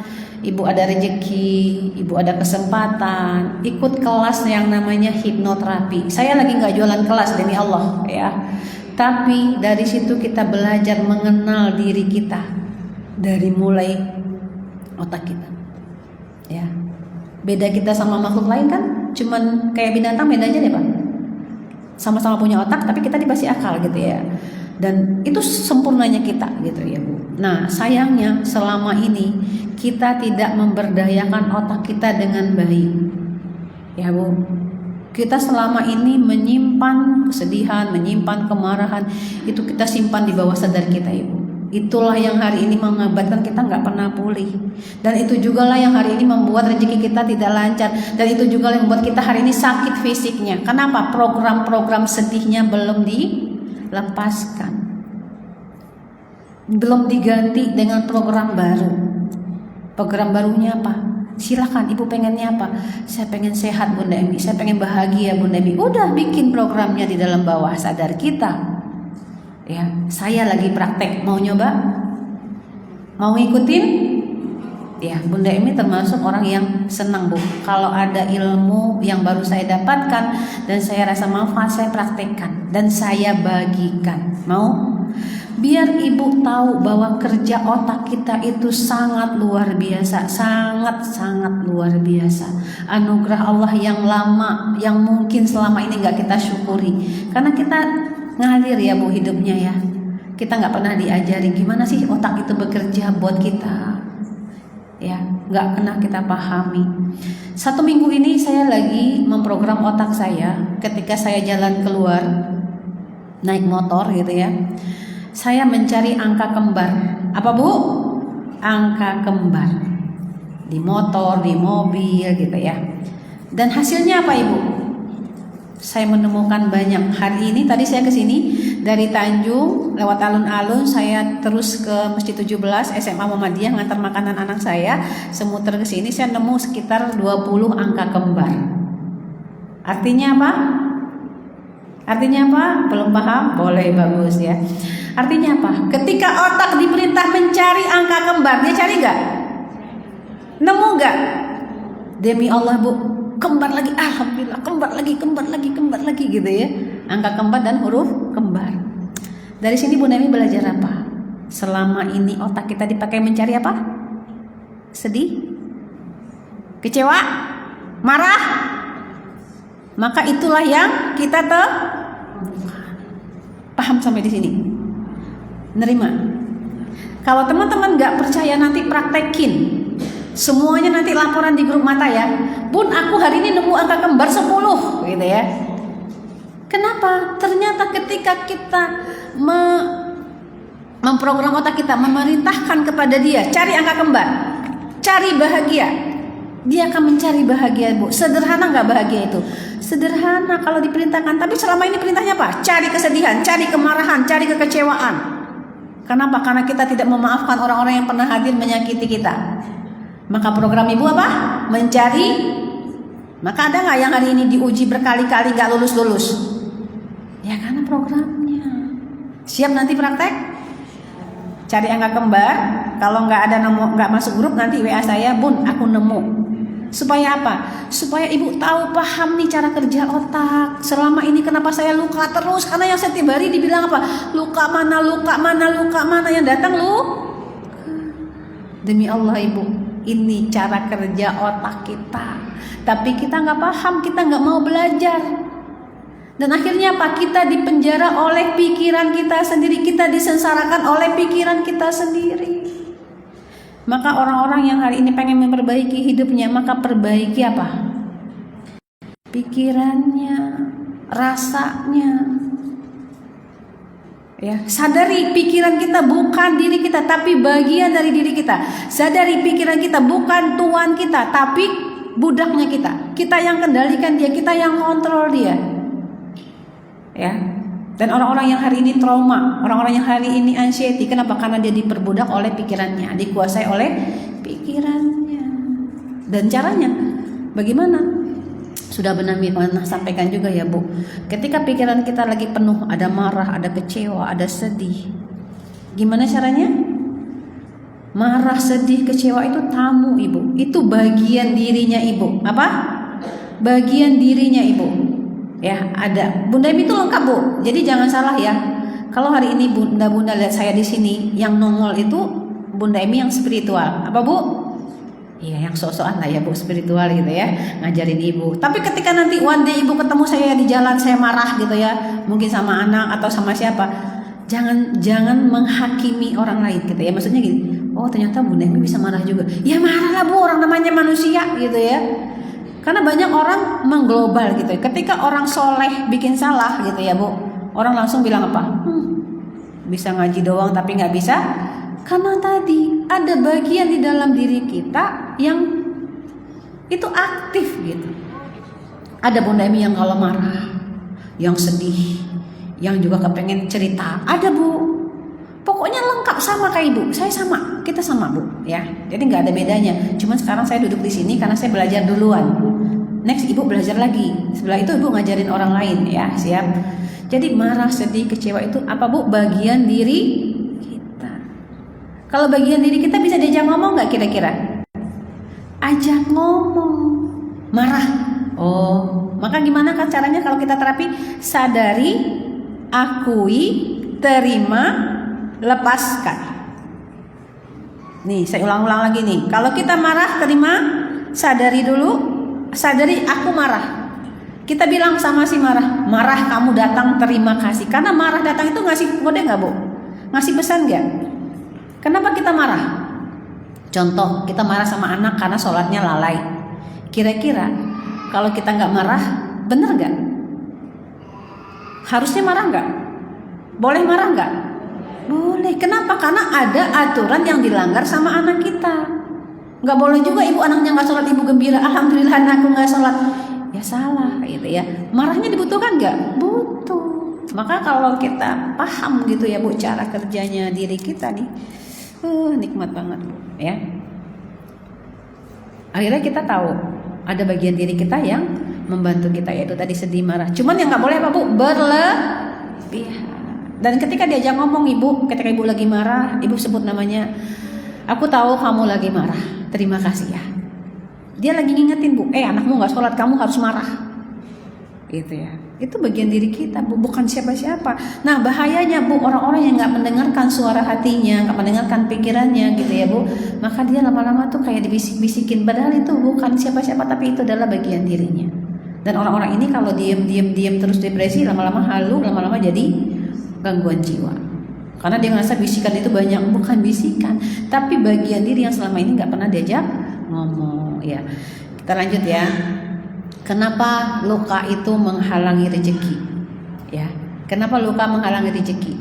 Ibu ada rezeki, Ibu ada kesempatan, ikut kelas yang namanya hipnoterapi. Saya lagi nggak jualan kelas demi Allah ya. Tapi dari situ kita belajar mengenal diri kita dari mulai otak kita. Ya. Beda kita sama makhluk lain kan? Cuman kayak binatang beda aja deh Pak. Sama-sama punya otak tapi kita dikasih akal gitu ya. Dan itu sempurnanya kita gitu ya Bu. Nah sayangnya selama ini kita tidak memberdayakan otak kita dengan baik ya Bu. Kita selama ini menyimpan kesedihan, menyimpan kemarahan, itu kita simpan di bawah sadar kita ya Bu. Itulah yang hari ini mengakibatkan kita nggak pernah pulih. Dan itu juga lah yang hari ini membuat rezeki kita tidak lancar. Dan itu juga yang membuat kita hari ini sakit fisiknya. Kenapa? Program-program sedihnya belum dilepaskan, belum diganti dengan program baru. Program barunya apa? Silakan Ibu pengennya apa? Saya pengen sehat Bunda Emi, saya pengen bahagia Bunda Emi. Udah bikin programnya di dalam bawah sadar kita. Ya, saya lagi praktek, mau nyoba? Mau ngikutin? Ya, Bunda Emi termasuk orang yang senang Bu. Kalau ada ilmu yang baru saya dapatkan dan saya rasa manfaat, saya praktekkan dan saya bagikan. Mau? Biar Ibu tahu bahwa kerja otak kita itu sangat luar biasa, sangat luar biasa. Anugerah Allah yang lama, yang mungkin selama ini gak kita syukuri. Karena kita ngalir ya Bu hidupnya ya. Kita gak pernah diajari gimana sih otak itu bekerja buat kita. Ya, gak pernah kita pahami. 1 minggu ini saya lagi memprogram otak saya ketika saya jalan keluar naik motor gitu ya. Saya mencari angka kembar. Apa Bu? Angka kembar. Di motor, di mobil gitu ya. Dan hasilnya apa Ibu? Saya menemukan banyak. Hari ini tadi saya ke sini dari Tanjung lewat alun-alun, saya terus ke Masjid 17 SMA Muhammadiyah ngantar makanan anak saya, semuter ke sini saya nemu sekitar 20 angka kembar. Artinya apa? Artinya apa? Belum paham? Boleh, bagus ya. Artinya apa? Ketika otak diperintah mencari angka kembar, dia cari gak? Nemu gak? Demi Allah Bu, kembar lagi, alhamdulillah, kembar lagi gitu ya. Angka kembar dan huruf kembar. Dari sini Bu Nemi belajar apa? Selama ini otak kita dipakai mencari apa? Sedih? Kecewa? Marah? Maka itulah yang kita paham sampai di sini. Nerima. Kalau teman-teman gak percaya nanti praktekin. Semuanya nanti laporan di grup mata ya. Bun, aku hari ini nemu angka kembar 10 gitu ya. Kenapa? Ternyata ketika kita memprogram otak kita, memerintahkan kepada dia cari angka kembar, cari bahagia, dia akan mencari bahagia Bu. Sederhana gak bahagia itu? Sederhana kalau diperintahkan. Tapi selama ini perintahnya apa? Cari kesedihan, cari kemarahan, cari kekecewaan. Kenapa? Karena kita tidak memaafkan orang-orang yang pernah hadir menyakiti kita. Maka program Ibu apa? Mencari. Maka ada gak yang hari ini diuji berkali-kali gak lulus-lulus? Ya karena programnya. Siap nanti praktek? Cari angka kembar. Kalau gak ada nemu, gak masuk grup, nanti WA saya, Bun aku nemu. Supaya apa? Supaya Ibu tahu, paham nih cara kerja otak. Selama ini kenapa saya luka terus? Karena yang setiap hari dibilang apa? Luka mana yang datang lu. Demi Allah Ibu, ini cara kerja otak kita. Tapi kita gak paham, kita gak mau belajar. Dan akhirnya apa? Kita dipenjara oleh pikiran kita sendiri. Kita disensarakan oleh pikiran kita sendiri. Maka orang-orang yang hari ini pengen memperbaiki hidupnya, maka perbaiki apa? Pikirannya, rasanya. Ya, sadari pikiran kita bukan diri kita, tapi bagian dari diri kita. Sadari pikiran kita bukan tuan kita, tapi budaknya kita. Kita yang kendalikan dia, kita yang kontrol dia. Ya. Dan orang-orang yang hari ini trauma, orang-orang yang hari ini anxiety, kenapa? Karena dia diperbudak oleh pikirannya, dikuasai oleh pikirannya. Dan caranya bagaimana? Sudah benar pernah sampaikan juga ya Bu. Ketika pikiran kita lagi penuh, ada marah, ada kecewa, ada sedih, Gimana caranya? Marah, sedih, kecewa itu tamu ibu. Itu bagian dirinya ibu. Apa? Bagian dirinya ibu. Ya, ada. Bunda Emi itu lengkap bu. Jadi jangan salah ya. Kalau hari ini bunda-bunda lihat saya di sini, yang nongol itu Bunda Emi yang spiritual. Apa bu? Iya, yang sok-sokan lah ya bu, spiritual gitu ya, ngajarin ibu. Tapi ketika nanti one day ibu ketemu saya di jalan, saya marah gitu ya, mungkin sama anak atau sama siapa, jangan menghakimi orang lain gitu ya. Maksudnya gini, oh ternyata Bunda Emi bisa marah juga. Ya marah lah bu, orang namanya manusia gitu ya. Karena banyak orang mengglobal gitu ya. Ketika orang soleh bikin salah gitu ya bu, orang langsung bilang apa? Bisa ngaji doang tapi nggak bisa. Karena tadi ada bagian di dalam diri kita yang itu aktif gitu. Ada Bunda Emi yang kalau marah, yang sedih, yang juga kepengen cerita. Ada bu. Pokoknya lengkap sama kayak ibu. Saya sama, kita sama bu. Ya, jadi nggak ada bedanya. Cuman sekarang saya duduk di sini karena saya belajar duluan. Next ibu belajar lagi. Sebelah itu ibu ngajarin orang lain ya. Siap. Jadi marah, sedih, kecewa itu apa bu? Bagian diri. Kalau bagian diri kita bisa diajak ngomong nggak kira-kira? Ajak ngomong. Marah. Oh, maka gimana kan caranya kalau kita terapi? Sadari, akui, terima, lepaskan. Nih, saya ulang-ulang lagi nih. Kalau kita marah, terima, sadari dulu. Sadari aku marah. Kita bilang sama si marah, marah kamu datang, terima kasih. Karena marah datang itu ngasih kode nggak bu? Ngasih pesan nggak? Kenapa kita marah? Contoh, kita marah sama anak karena sholatnya lalai. Kira-kira kalau kita nggak marah, bener nggak? Harusnya marah nggak? Boleh marah nggak? Boleh. Kenapa? Karena ada aturan yang dilanggar sama anak kita. Nggak boleh juga ibu anaknya nggak sholat, ibu gembira, alhamdulillah anakku nggak sholat. Ya salah, gitu ya. Marahnya dibutuhkan nggak? Butuh. Maka kalau kita paham gitu ya bu, cara kerjanya diri kita nih. Nikmat banget ya. Akhirnya kita tahu ada bagian diri kita yang membantu kita, yaitu tadi sedih, marah. Cuman yang nggak boleh apa bu? Berlebihan. Dan ketika diajak ngomong ibu, ketika ibu lagi marah, ibu sebut namanya. Aku tahu kamu lagi marah. Terima kasih ya. Dia lagi ngingetin bu, anakmu nggak sholat, kamu harus marah. Gitu ya. Itu bagian diri kita bu, bukan siapa-siapa. Nah bahayanya bu, orang-orang yang nggak mendengarkan suara hatinya, nggak mendengarkan pikirannya gitu ya bu, maka dia lama-lama tuh kayak dibisik-bisikin, padahal itu bukan siapa-siapa, tapi itu adalah bagian dirinya. Dan orang-orang ini kalau diam terus depresi, lama-lama halu, lama-lama jadi gangguan jiwa. Karena dia ngerasa bisikan itu banyak, bukan bisikan, tapi bagian diri yang selama ini nggak pernah diajak ngomong ya. Kita lanjut ya. Kenapa luka itu menghalangi rezeki? Ya, kenapa luka menghalangi rezeki?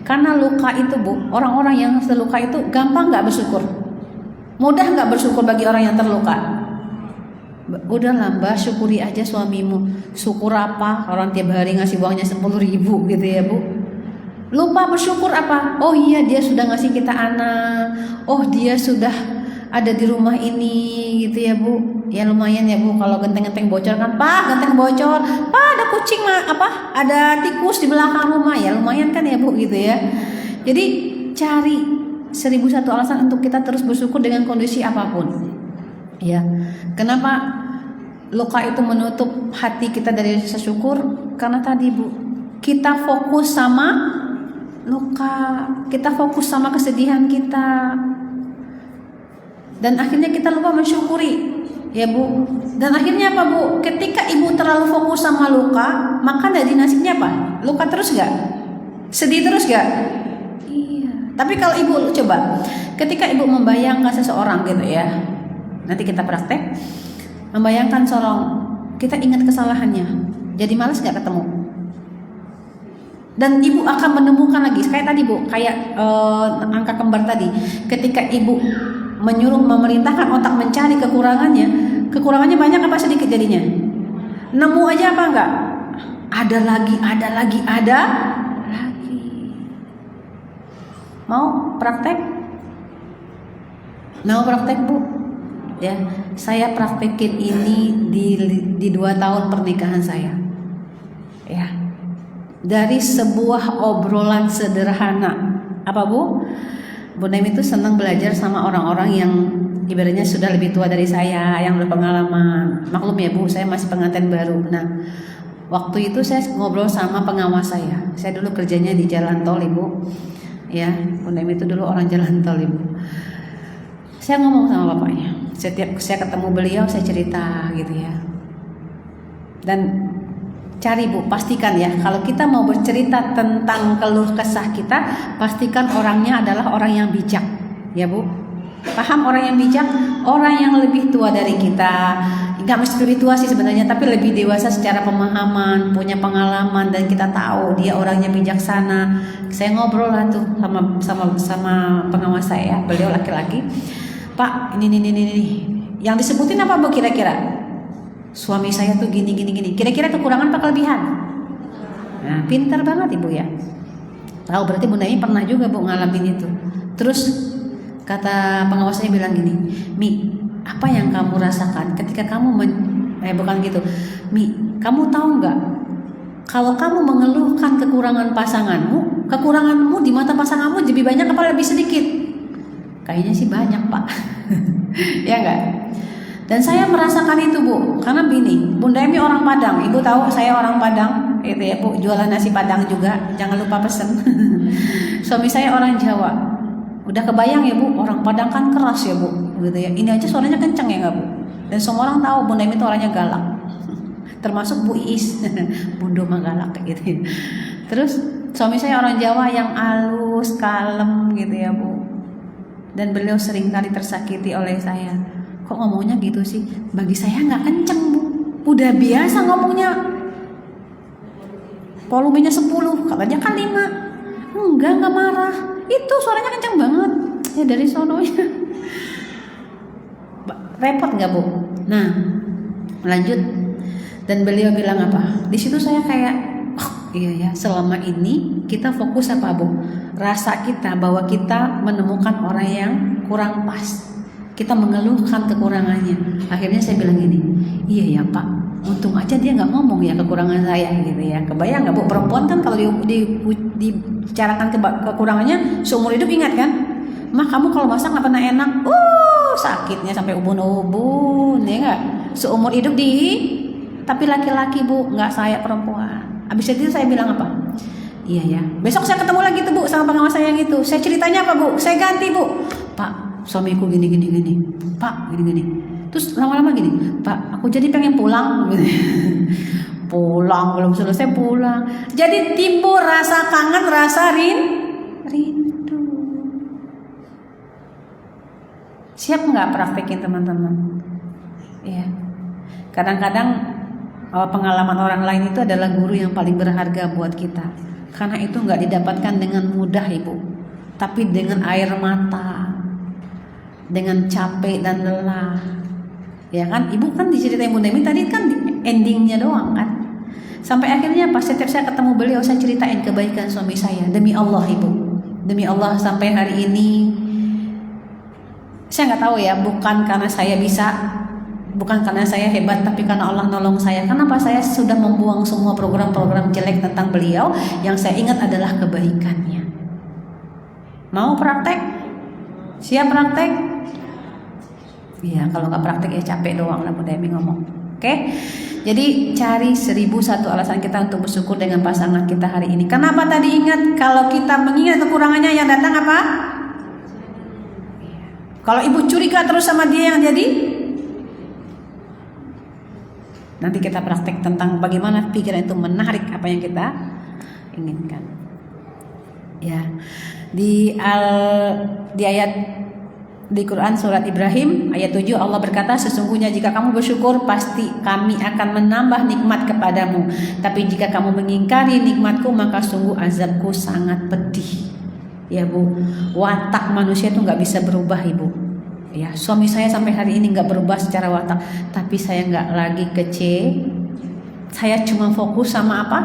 Karena luka itu bu, orang-orang yang terluka itu gampang nggak bersyukur, mudah nggak bersyukur bagi orang yang terluka. Udahlah mbak, syukuri aja suamimu. Syukur apa? Orang tiap hari ngasih uangnya 10.000 gitu ya bu. Lupa bersyukur apa? Oh iya dia sudah ngasih kita anak. Oh dia sudah ada di rumah ini gitu ya bu. Ya lumayan ya bu, kalau genteng-genteng bocor kan, Pak genteng bocor, Pak ada kucing ada tikus di belakang rumah, ya lumayan kan ya bu gitu ya. Jadi cari 1001 alasan untuk kita terus bersyukur dengan kondisi apapun. Ya, kenapa luka itu menutup hati kita dari rasa syukur? Karena tadi bu, kita fokus sama luka, kita fokus sama kesedihan kita, dan akhirnya kita lupa mensyukuri. Ya bu, dan akhirnya apa bu? Ketika ibu terlalu fokus sama luka, maka dari nasibnya apa? Luka terus gak? Sedih terus gak? Iya. Tapi kalau ibu coba, ketika ibu membayangkan seseorang gitu ya, nanti kita praktek, membayangkan seorang, kita ingat kesalahannya, jadi malas gak ketemu? Dan ibu akan menemukan lagi, kayak tadi bu, kayak angka kembar tadi, ketika ibu menyuruh, memerintahkan otak mencari kekurangannya banyak apa sedikit jadinya? Nemu aja apa enggak? Ada lagi. Mau praktek? Mau praktek bu? Ya, saya praktekin ini di 2 tahun pernikahan saya. Ya, dari sebuah obrolan sederhana Apa Bu? Bu Naim itu senang belajar sama orang-orang yang ibaratnya sudah lebih tua dari saya, yang berpengalaman. Maklum ya Bu, saya masih pengantin baru. Nah, waktu itu saya ngobrol sama pengawas saya. Saya dulu kerjanya di jalan tol Ibu. Ya, Bu Naim itu dulu orang jalan tol Ibu. Saya ngomong sama bapaknya. Setiap saya ketemu beliau, saya cerita gitu ya. Dan cari Bu, pastikan ya, kalau kita mau bercerita tentang keluh kesah kita, pastikan orangnya adalah orang yang bijak, ya Bu. Paham orang yang bijak? Orang yang lebih tua dari kita. Nggak mesti lebih tua sih sebenarnya, tapi lebih dewasa secara pemahaman, punya pengalaman, dan kita tahu dia orangnya bijaksana. Saya ngobrol lah tuh sama pengawas saya, beliau laki-laki. Pak, ini. Yang disebutin apa Bu kira-kira? Suami saya tuh gini. Kira-kira kekurangan apa kelebihan? Nah, pintar banget Ibu ya. Tahu berarti Bu Naim pernah juga Bu ngalamin itu. Terus kata pengawasnya bilang gini, Mi, apa yang kamu rasakan ketika kamu bukan gitu, Mi, kamu tahu nggak? Kalau kamu mengeluhkan kekurangan pasanganmu, kekuranganmu di mata pasanganmu lebih banyak apa lebih sedikit? Kayaknya sih banyak Pak. Ya enggak? Dan saya merasakan itu Bu, karena begini, Bunda Emi orang Padang, Ibu tahu saya orang Padang, itu ya Bu, jualan nasi Padang juga, jangan lupa pesen. Suami saya orang Jawa, udah kebayang ya Bu, orang Padang kan keras ya Bu, gitu ya. Ini aja suaranya kenceng ya nggak Bu? Dan semua orang tahu Bunda Emi itu orangnya galak, termasuk Bu Iis, Bundo mah galak gitu. Ya. Terus suami saya orang Jawa yang halus, kalem gitu ya Bu, dan beliau sering kali tersakiti oleh saya. Kok ngomongnya gitu sih? Bagi saya nggak kenceng Bu, udah biasa ngomongnya, volumenya 10, katanya kan 5. Enggak marah, itu suaranya kenceng banget ya dari sononya. Repot nggak Bu? Nah, lanjut. Dan beliau bilang apa? Di situ saya kayak, oh iya ya, selama ini kita fokus apa Bu? Rasa kita bahwa kita menemukan orang yang kurang pas. Kita mengeluhkan kekurangannya. Akhirnya saya bilang gini, iya ya Pak, untung aja dia nggak ngomong ya kekurangan saya gitu ya. Kebayang nggak Bu, perempuan kan kalau dibicarakan kekurangannya seumur hidup, ingat kan? Mah kamu kalau masak nggak pernah enak, sakitnya sampai ubun-ubun ya nggak? Seumur hidup tapi laki-laki Bu, nggak saya perempuan. Abis itu saya bilang apa? Iya ya. Besok saya ketemu lagi tuh Bu sama pengawas saya yang itu. Saya ceritanya apa Bu? Saya ganti Bu. Pak, suamiku gini. Pak, gini. Terus lama-lama gini, Pak, aku jadi pengen pulang. Pulang, belum selesai pulang. Jadi timbul rasa kangen, rasa rindu. Siap nggak praktekin teman-teman? Ya. Kadang-kadang pengalaman orang lain itu adalah guru yang paling berharga buat kita. Karena itu nggak didapatkan dengan mudah Ibu, tapi dengan air mata, dengan capek dan lelah, ya kan? Ibu kan diceritain Bunda Emi tadi kan endingnya doang kan, sampai akhirnya pas setiap saya ketemu beliau saya ceritain kebaikan suami saya. Demi Allah Ibu, demi Allah sampai hari ini saya nggak tahu ya, bukan karena saya bisa, bukan karena saya hebat, tapi karena Allah nolong saya. Kenapa? Saya sudah membuang semua program-program jelek tentang beliau. Yang saya ingat adalah kebaikannya. Mau praktek? Siap praktek? Iya, kalau nggak praktek ya capek doang lah Bunda Emi ngomong. Oke? Jadi cari 1001 alasan kita untuk bersyukur dengan pasangan kita hari ini. Kenapa tadi ingat? Kalau kita mengingat kekurangannya, yang datang apa? Kalau Ibu curiga terus sama dia, yang jadi nanti kita praktek tentang bagaimana pikiran itu menarik apa yang kita inginkan. Ya, di ayat di Quran surat Ibrahim ayat 7 Allah berkata, sesungguhnya jika kamu bersyukur pasti kami akan menambah nikmat kepadamu. Tapi jika kamu mengingkari nikmatku maka sungguh azabku sangat pedih. Ya Bu, watak manusia itu nggak bisa berubah Ibu. Ya, suami saya sampai hari ini nggak berubah secara watak, tapi saya nggak lagi saya cuma fokus sama apa?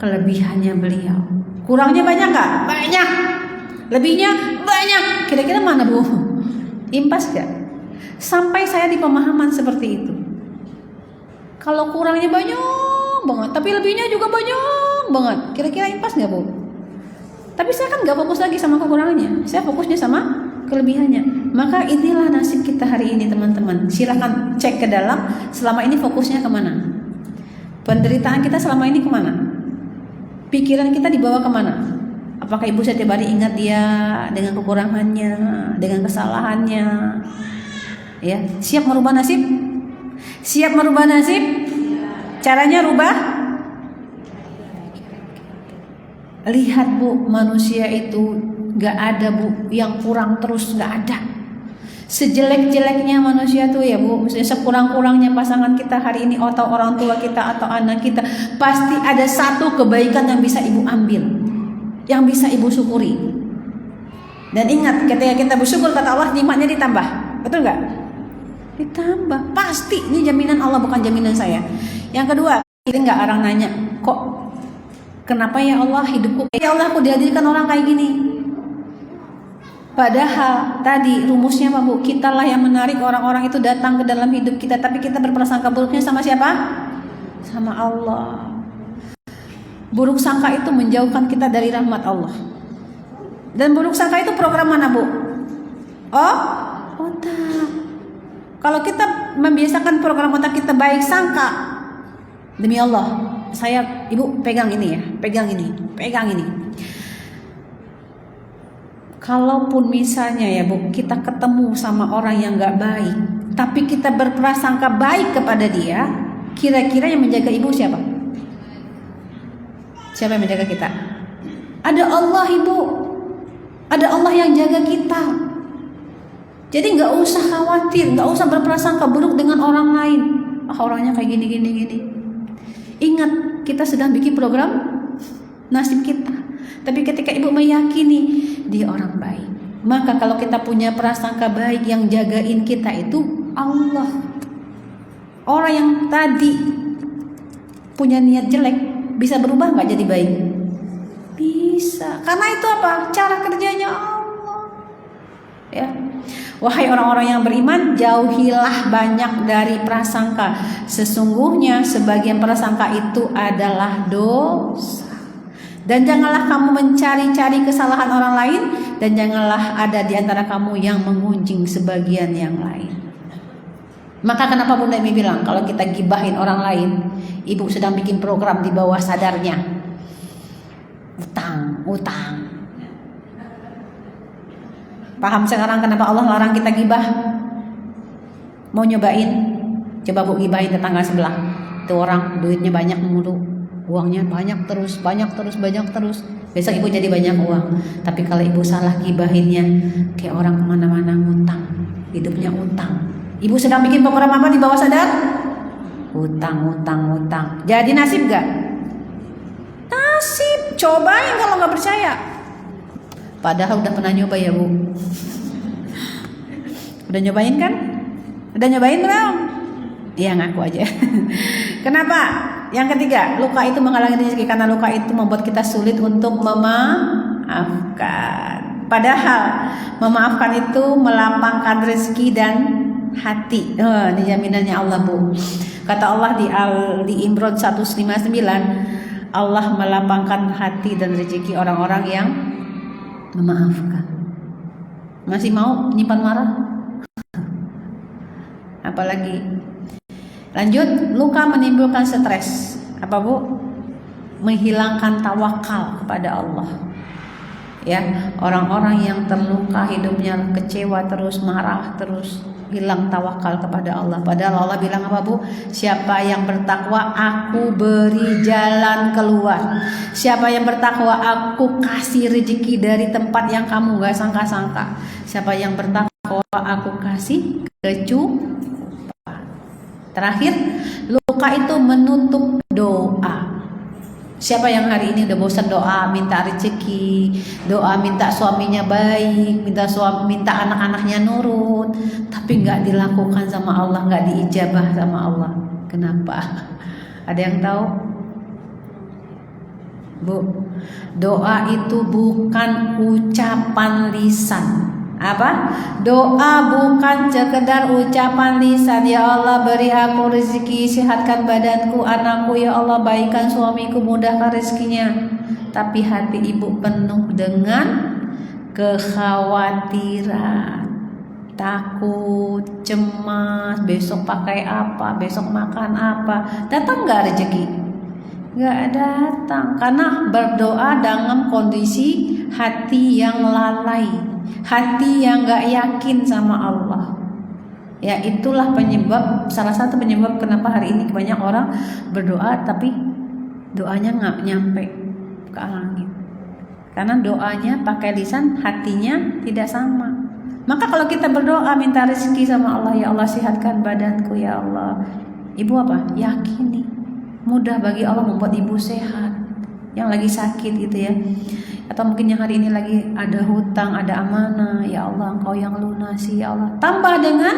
Kelebihannya beliau. Kurangnya banyak nggak? Banyak. Lebihnya banyak. Kira-kira mana Bu? Impas gak? Sampai saya di pemahaman seperti itu. Kalau kurangnya banyak banget, tapi lebihnya juga banyak banget. Kira-kira impas gak Bu? Tapi saya kan nggak fokus lagi sama kekurangannya, saya fokusnya sama kelebihannya. Maka inilah nasib kita hari ini teman-teman. Silahkan cek ke dalam, selama ini fokusnya kemana? Penderitaan kita selama ini kemana? Pikiran kita dibawa kemana? Apakah ibu setiap hari ingat dia dengan kekurangannya, dengan kesalahannya? Ya, siap merubah nasib? Siap merubah nasib? Caranya rubah? Lihat bu, manusia itu gak ada bu yang kurang terus, gak ada. Sejelek-jeleknya manusia tuh ya bu, misalnya sekurang-kurangnya pasangan kita hari ini, atau orang tua kita, atau anak kita, pasti ada satu kebaikan yang bisa ibu ambil, yang bisa ibu syukuri. Dan ingat, ketika kita bersyukur kata Allah, nikmatnya ditambah, betul gak? Ditambah, pasti. Ini jaminan Allah, bukan jaminan saya. Yang kedua, ini gak orang nanya, kok kenapa ya Allah hidupku, ya Allah aku dihadirkan orang kayak gini. Padahal tadi rumusnya apa bu? Kitalah yang menarik orang-orang itu datang ke dalam hidup kita, tapi kita berprasangka buruknya sama siapa? Sama Allah. Buruk sangka itu menjauhkan kita dari rahmat Allah. Dan buruk sangka itu program mana bu? Oh, otak. Kalau kita membiasakan program otak kita baik sangka, demi Allah, saya ibu pegang ini ya, pegang ini. Kalaupun misalnya ya bu, kita ketemu sama orang yang gak baik, tapi kita berprasangka baik kepada dia, kira-kira yang menjaga ibu siapa? Siapa yang menjaga kita? Ada Allah ibu, ada Allah yang jaga kita. Jadi gak usah khawatir, gak usah berprasangka buruk dengan orang lain. Orangnya kayak gini. Ingat, kita sedang bikin program nasib kita. Tapi ketika ibu meyakini dia orang baik, maka kalau kita punya prasangka baik, yang jagain kita itu Allah. Orang yang tadi punya niat jelek bisa berubah nggak jadi baik? Bisa. Karena itu apa? Cara kerjanya Allah. Ya. Wahai orang-orang yang beriman, jauhilah banyak dari prasangka. Sesungguhnya sebagian prasangka itu adalah dosa. Dan janganlah kamu mencari-cari kesalahan orang lain, dan janganlah ada di antara kamu yang mengunjing sebagian yang lain. Maka kenapa Bunda Emi bilang kalau kita gibahin orang lain, ibu sedang bikin program di bawah sadarnya. Utang. Paham sekarang kenapa Allah larang kita gibah? Mau nyobain? Coba bu gibahin tetangga sebelah. Itu orang duitnya banyak mulu, uangnya banyak terus. Besok ibu jadi banyak uang. Tapi kalau ibu salah gibahinnya, kayak orang kemana-mana ngutang, hidupnya utang. Ibu sedang bikin program apa di bawah sadar? Utang. Jadi nasib gak? Nasib. Cobain kalau gak percaya. Padahal udah pernah nyoba ya bu. Udah nyobain kan? Udah nyobain belum? Iya ngaku aja. Kenapa? Yang ketiga, luka itu menghalangi rezeki, karena luka itu membuat kita sulit untuk memaafkan. Padahal memaafkan itu melapangkan rezeki dan hati. Ini jaminannya Allah bu. Kata Allah di Imran 159, Allah melapangkan hati dan rezeki orang-orang yang memaafkan. Masih mau nyimpan marah? Apalagi? Lanjut, luka menimbulkan stres. Apa bu? Menghilangkan tawakal kepada Allah. Ya, orang-orang yang terluka hidupnya kecewa terus, marah terus, hilang tawakal kepada Allah. Padahal Allah bilang apa bu? Siapa yang bertakwa, aku beri jalan keluar. Siapa yang bertakwa, aku kasih rezeki dari tempat yang kamu gak sangka-sangka. Siapa yang bertakwa, aku kasih kecukupan. Terakhir, luka itu menutup doa. Siapa yang hari ini udah bosan doa, minta rezeki, doa minta suaminya baik, minta anak-anaknya nurut, tapi nggak dilakukan sama Allah, nggak diijabah sama Allah. Kenapa? Ada yang tahu? Bu, doa itu bukan ucapan lisan. Apa? Doa bukan sekedar ucapan lisan. Ya Allah, beri aku rezeki, sehatkan badanku, anakku. Ya Allah, baikkan suamiku, mudahkan rezekinya. tapi hati ibu penuh dengan kekhawatiran, takut, cemas, besok pakai apa, besok makan apa. Datang nggak rezeki? Nggak datang, karena berdoa dalam kondisi hati yang lalai, hati yang nggak yakin sama Allah. Ya, itulah penyebab, salah satu penyebab kenapa hari ini banyak orang berdoa tapi doanya nggak nyampe ke langit. Karena doanya pakai lisan, hatinya tidak sama. Maka kalau kita berdoa minta rezeki sama Allah, ya Allah sehatkan badanku ya Allah. Ibu apa? Yakini. Mudah bagi Allah membuat ibu sehat. Yang lagi sakit gitu ya. Atau mungkin yang hari ini lagi ada hutang, ada amanah, ya Allah Engkau yang lunasi ya Allah. Tambah dengan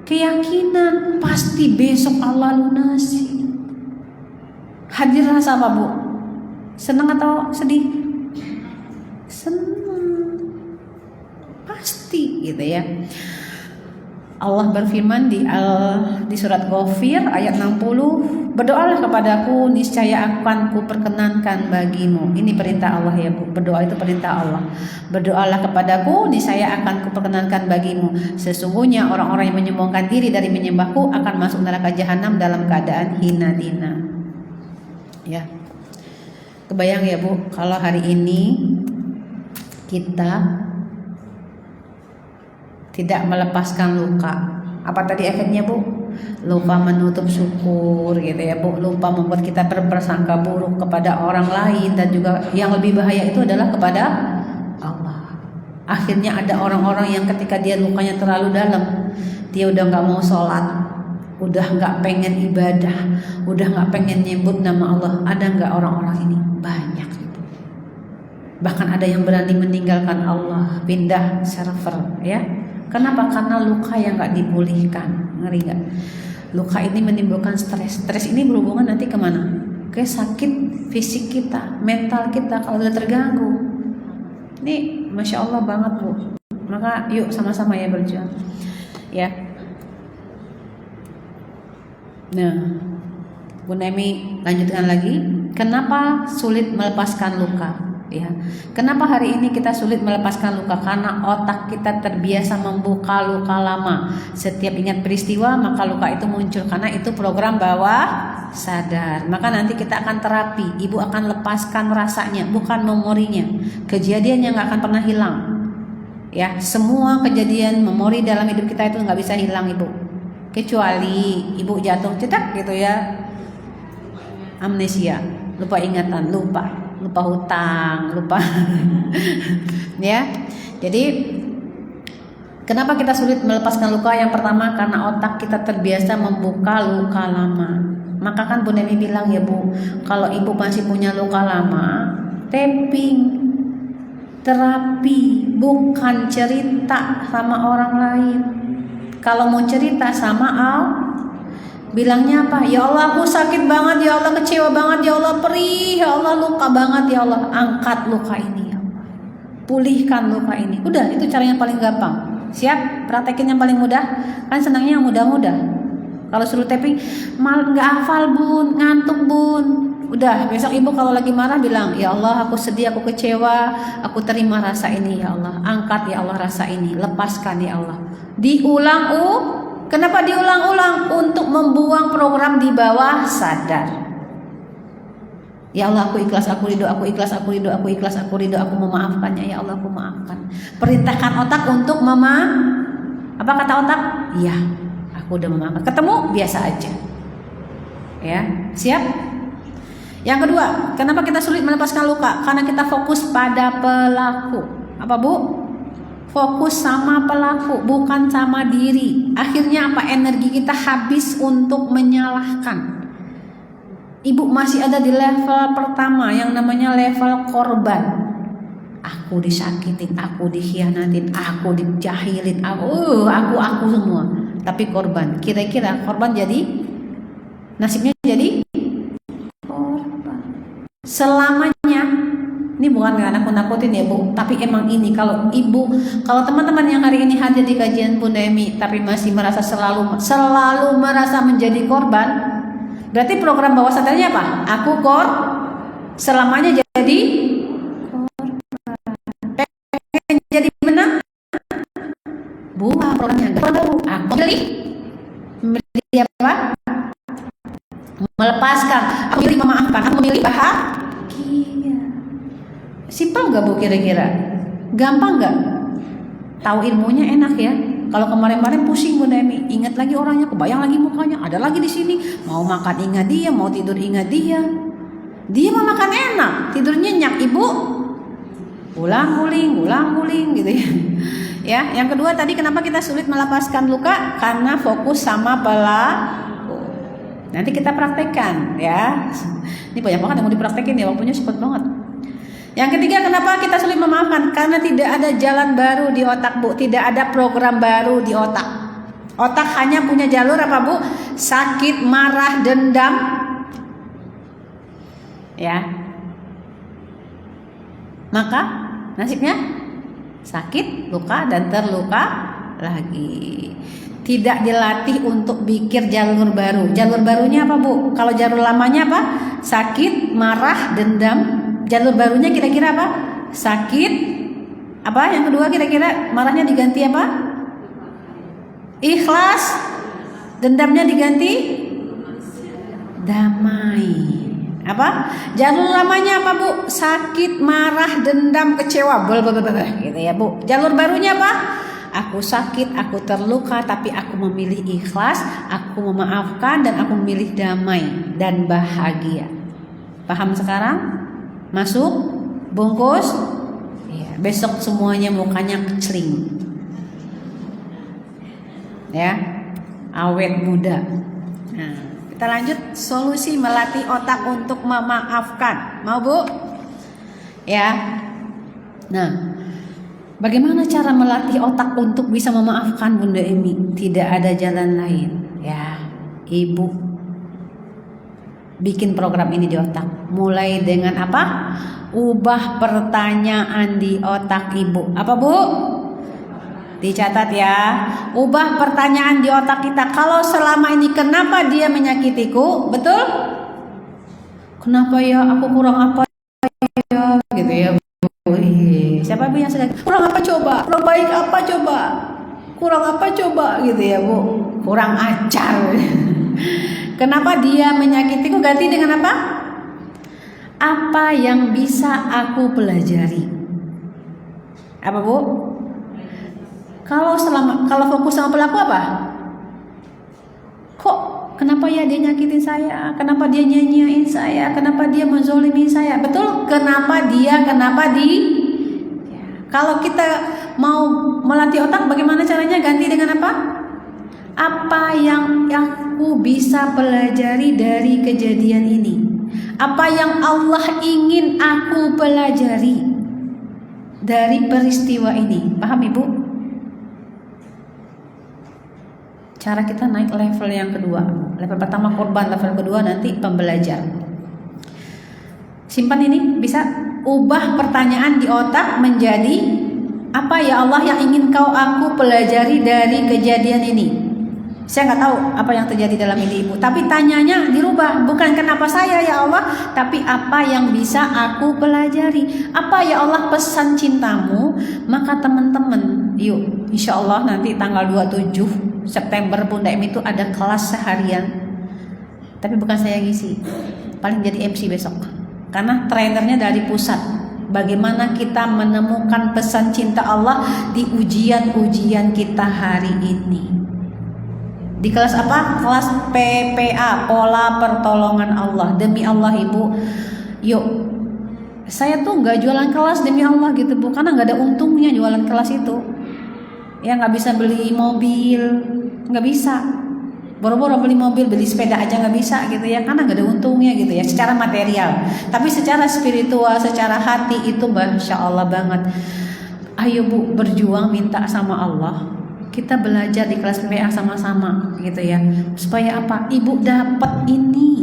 keyakinan, pasti besok Allah lunasi. Hadir rasa apa Bu? Senang atau sedih? Senang. Pasti gitu ya. Allah berfirman di surat Ghafir ayat 60, berdoalah kepadaku niscaya akan kuperkenankan bagimu. Ini perintah Allah ya Bu. Berdoa itu perintah Allah. Berdoalah kepadaku niscaya akan kuperkenankan bagimu. Sesungguhnya orang-orang yang menyombongkan diri dari menyembahku akan masuk neraka jahanam dalam keadaan hina dina. Ya. Kebayang ya Bu, kalau hari ini kita tidak melepaskan luka. Apa tadi efeknya Bu? Lupa menutup syukur gitu ya Bu. Lupa membuat kita berprasangka buruk kepada orang lain, dan juga yang lebih bahaya itu adalah kepada Allah. Akhirnya ada orang-orang yang ketika dia lukanya terlalu dalam, dia udah gak mau sholat, udah gak pengen ibadah, udah gak pengen nyebut nama Allah. Ada gak orang-orang ini? Banyak. Bahkan ada yang berani meninggalkan Allah, pindah server ya. Kenapa? Karena luka yang gak dipulihkan. Ngeri gak? Luka ini menimbulkan stres. Stres ini berhubungan nanti kemana? Ke sakit fisik kita, mental kita kalau udah terganggu. Ini Masya Allah banget Bu. Maka yuk sama-sama ya berjuang ya. Nah, Bu Nemi lanjutkan lagi. Kenapa sulit melepaskan luka? Ya. Kenapa hari ini kita sulit melepaskan luka? Karena otak kita terbiasa membuka luka lama. Setiap ingat peristiwa maka luka itu muncul, karena itu program bawah sadar. Maka nanti kita akan terapi. Ibu akan lepaskan rasanya, bukan memorinya. Kejadiannya nggak akan pernah hilang. Ya, semua kejadian memori dalam hidup kita itu nggak bisa hilang Ibu. Kecuali Ibu jatuh cetak gitu ya, amnesia, lupa ingatan, lupa hutang, lupa ya. Jadi kenapa kita sulit melepaskan luka? Yang pertama karena otak kita terbiasa membuka luka lama. Maka kan Bu Nemi bilang ya Bu, kalau Ibu masih punya luka lama, tapping, terapi, bukan cerita sama orang lain. Kalau mau cerita sama bilangnya apa? Ya Allah aku sakit banget, ya Allah kecewa banget, ya Allah perih, ya Allah luka banget, ya Allah angkat luka ini ya Allah, pulihkan luka ini. Udah, itu cara yang paling gampang. Siap? Praktekin yang paling mudah. Kan senangnya yang mudah-mudah. Kalau suruh tapping nggak hafal Bun, ngantuk Bun. Udah, besok Ibu kalau lagi marah bilang, ya Allah aku sedih, aku kecewa, aku terima rasa ini ya Allah, angkat ya Allah rasa ini, lepaskan ya Allah. Diulang Kenapa diulang-ulang? Untuk membuang program di bawah sadar. Ya Allah aku ikhlas, aku ridho, aku ikhlas, aku ridho, aku ikhlas, aku ridho, aku memaafkannya ya Allah, aku maafkan. Perintahkan otak untuk apa kata otak? Iya, aku udah memaafkan. Ketemu biasa aja. Ya, siap? Yang kedua, kenapa kita sulit melepaskan luka? Karena kita fokus pada pelaku. Apa Bu? Fokus sama pelaku, bukan sama diri. Akhirnya apa? Energi kita habis untuk menyalahkan. Ibu masih ada di level pertama yang namanya level korban. Aku disakitin, aku dikhianatin, aku dijahilin, aku semua. Tapi korban. Kira-kira korban jadi nasibnya jadi korban. Selamanya. Ini bukan nakut-nakutin ya Bu, tapi emang ini kalau teman-teman yang hari ini hadir di kajian Bu Nemi tapi masih merasa selalu merasa menjadi korban, berarti program bawah sadarnya apa? Aku selamanya jadi jadi korban. Pengen jadi menang, buah programnya baru. Aku memilih apa? Melepaskan. Aku memilih memaafkan. Aku memilih bahagia. Simpel nggak Bu kira-kira? Gampang nggak? Tahu ilmunya enak ya. Kalau kemarin-kemarin pusing Bunda Emi, ingat lagi orangnya, kebayang lagi mukanya, ada lagi di sini. Mau makan ingat dia, mau tidur ingat dia. Dia mau makan enak, tidur nyenyak, Ibu ulang-uling gitu ya. Ya, yang kedua tadi kenapa kita sulit melepaskan luka? Karena fokus sama pelaku. Nanti kita praktekkan ya. Ini banyak banget yang mau dipraktekin ya, waktunya cepet banget. Yang ketiga, kenapa kita sulit memaafkan? Karena tidak ada jalan baru di otak Bu, tidak ada program baru di otak. Otak hanya punya jalur apa Bu? Sakit, marah, dendam. Ya. Maka nasibnya sakit, luka, dan terluka lagi. Tidak dilatih untuk bikin jalur baru. Jalur barunya apa Bu? Kalau jalur lamanya apa? Sakit, marah, dendam. Jalur barunya kira-kira apa? Sakit. Apa? Yang kedua kira-kira marahnya diganti apa? Ikhlas. Dendamnya diganti damai. Apa? Jalur lamanya apa Bu? Sakit, marah, dendam, kecewa, gitu ya Bu. Jalur barunya apa? Aku sakit, aku terluka, tapi aku memilih ikhlas, aku memaafkan, dan aku memilih damai dan bahagia. Paham sekarang? Masuk, bungkus, ya, besok semuanya mukanya keceling, ya, awet muda. Nah, kita lanjut solusi melatih otak untuk memaafkan. Mau Bu? Ya. Nah, bagaimana cara melatih otak untuk bisa memaafkan Bunda Emi? Tidak ada jalan lain. Ya, Ibu bikin program ini di otak. Mulai dengan apa? Ubah pertanyaan di otak Ibu. Apa Bu? Dicatat ya. Ubah pertanyaan di otak kita. Kalau selama ini kenapa dia menyakitiku? Betul? Kenapa ya? Aku kurang apa ya? Gitu ya Bu. Siapa Bu yang sedang kurang apa coba? Kurang baik apa coba? Kurang apa coba? Gitu ya Bu. Kurang ajar. Kenapa dia menyakitiku? Ganti dengan apa? Apa yang bisa aku pelajari? Apa Bu? Kalau fokus sama pelaku apa? Kok kenapa ya dia nyakitin saya? Kenapa dia nyanyiin saya? Kenapa dia menzolimi saya? Betul? Kenapa dia? Kalau kita mau melatih otak, bagaimana caranya? Ganti dengan apa? Apa yang aku bisa pelajari dari kejadian ini? Apa yang Allah ingin aku pelajari dari peristiwa ini? Paham Ibu? Cara kita naik level yang kedua. Level pertama korban, level kedua nanti pembelajar. Simpan ini, bisa ubah pertanyaan di otak menjadi apa ya Allah yang ingin aku pelajari dari kejadian ini. Saya nggak tahu apa yang terjadi dalam ini Ibu, tapi tanyanya dirubah, bukan kenapa saya ya Allah, tapi apa yang bisa aku pelajari. Apa ya Allah pesan cintamu. Maka teman-teman, yuk insya Allah nanti tanggal 27 September Bunda Emi itu ada kelas seharian, tapi bukan saya ngisi, paling jadi MC besok, karena trainernya dari pusat. Bagaimana kita menemukan pesan cinta Allah di ujian-ujian kita hari ini. Di kelas apa? Kelas PPA, pola pertolongan Allah. Demi Allah Ibu, yuk. Saya tuh nggak jualan kelas demi Allah gitu Bu, karena nggak ada untungnya jualan kelas itu. Ya nggak bisa beli mobil, nggak bisa. Boro-boro beli mobil, beli sepeda aja nggak bisa gitu ya, karena nggak ada untungnya gitu ya, secara material. Tapi secara spiritual, secara hati itu Masya Allah banget. Ayo Bu, berjuang minta sama Allah. Kita belajar di kelas PPA sama-sama gitu ya. Supaya apa? Ibu dapat ini.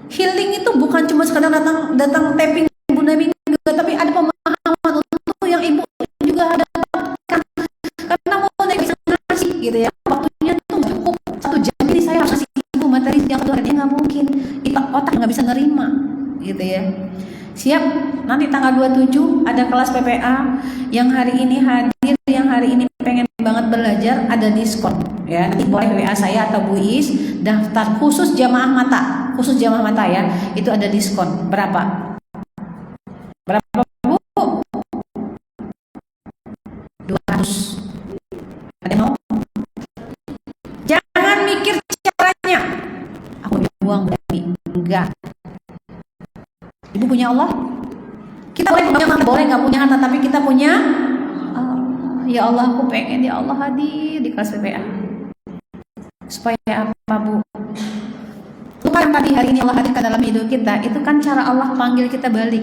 Healing itu bukan cuma sekadar datang tapping Bunda Emi, tapi ada pemahaman untuk yang Ibu juga dapatkan. Karena Bunda bisa ngasih gitu ya. Waktunya tuh cukup 1 jam ini saya harus ngasih Ibu materi yang kedua, dia nggak mungkin. Otak nggak bisa nerima gitu ya. Siap? Nanti tanggal 27 ada kelas PPA yang hari ini hadir, yang hari ini pengen banget belajar, ada diskon ya. Nanti boleh WA saya atau Bu Is, daftar khusus jamaah mata ya. Itu ada diskon. Berapa? Berapa Bu? 200. Ada mau? Jangan mikir caranya. Aku buang berarti. Enggak. Ibu punya Allah. Kita boleh nggak punya harta, tapi kita punya Allah. Ya Allah, aku pengen ya Allah hadir di kelas PPA. Supaya apa Bu? Lupa yang tadi hari ini Allah hadirkan dalam hidup kita, itu kan cara Allah panggil kita balik.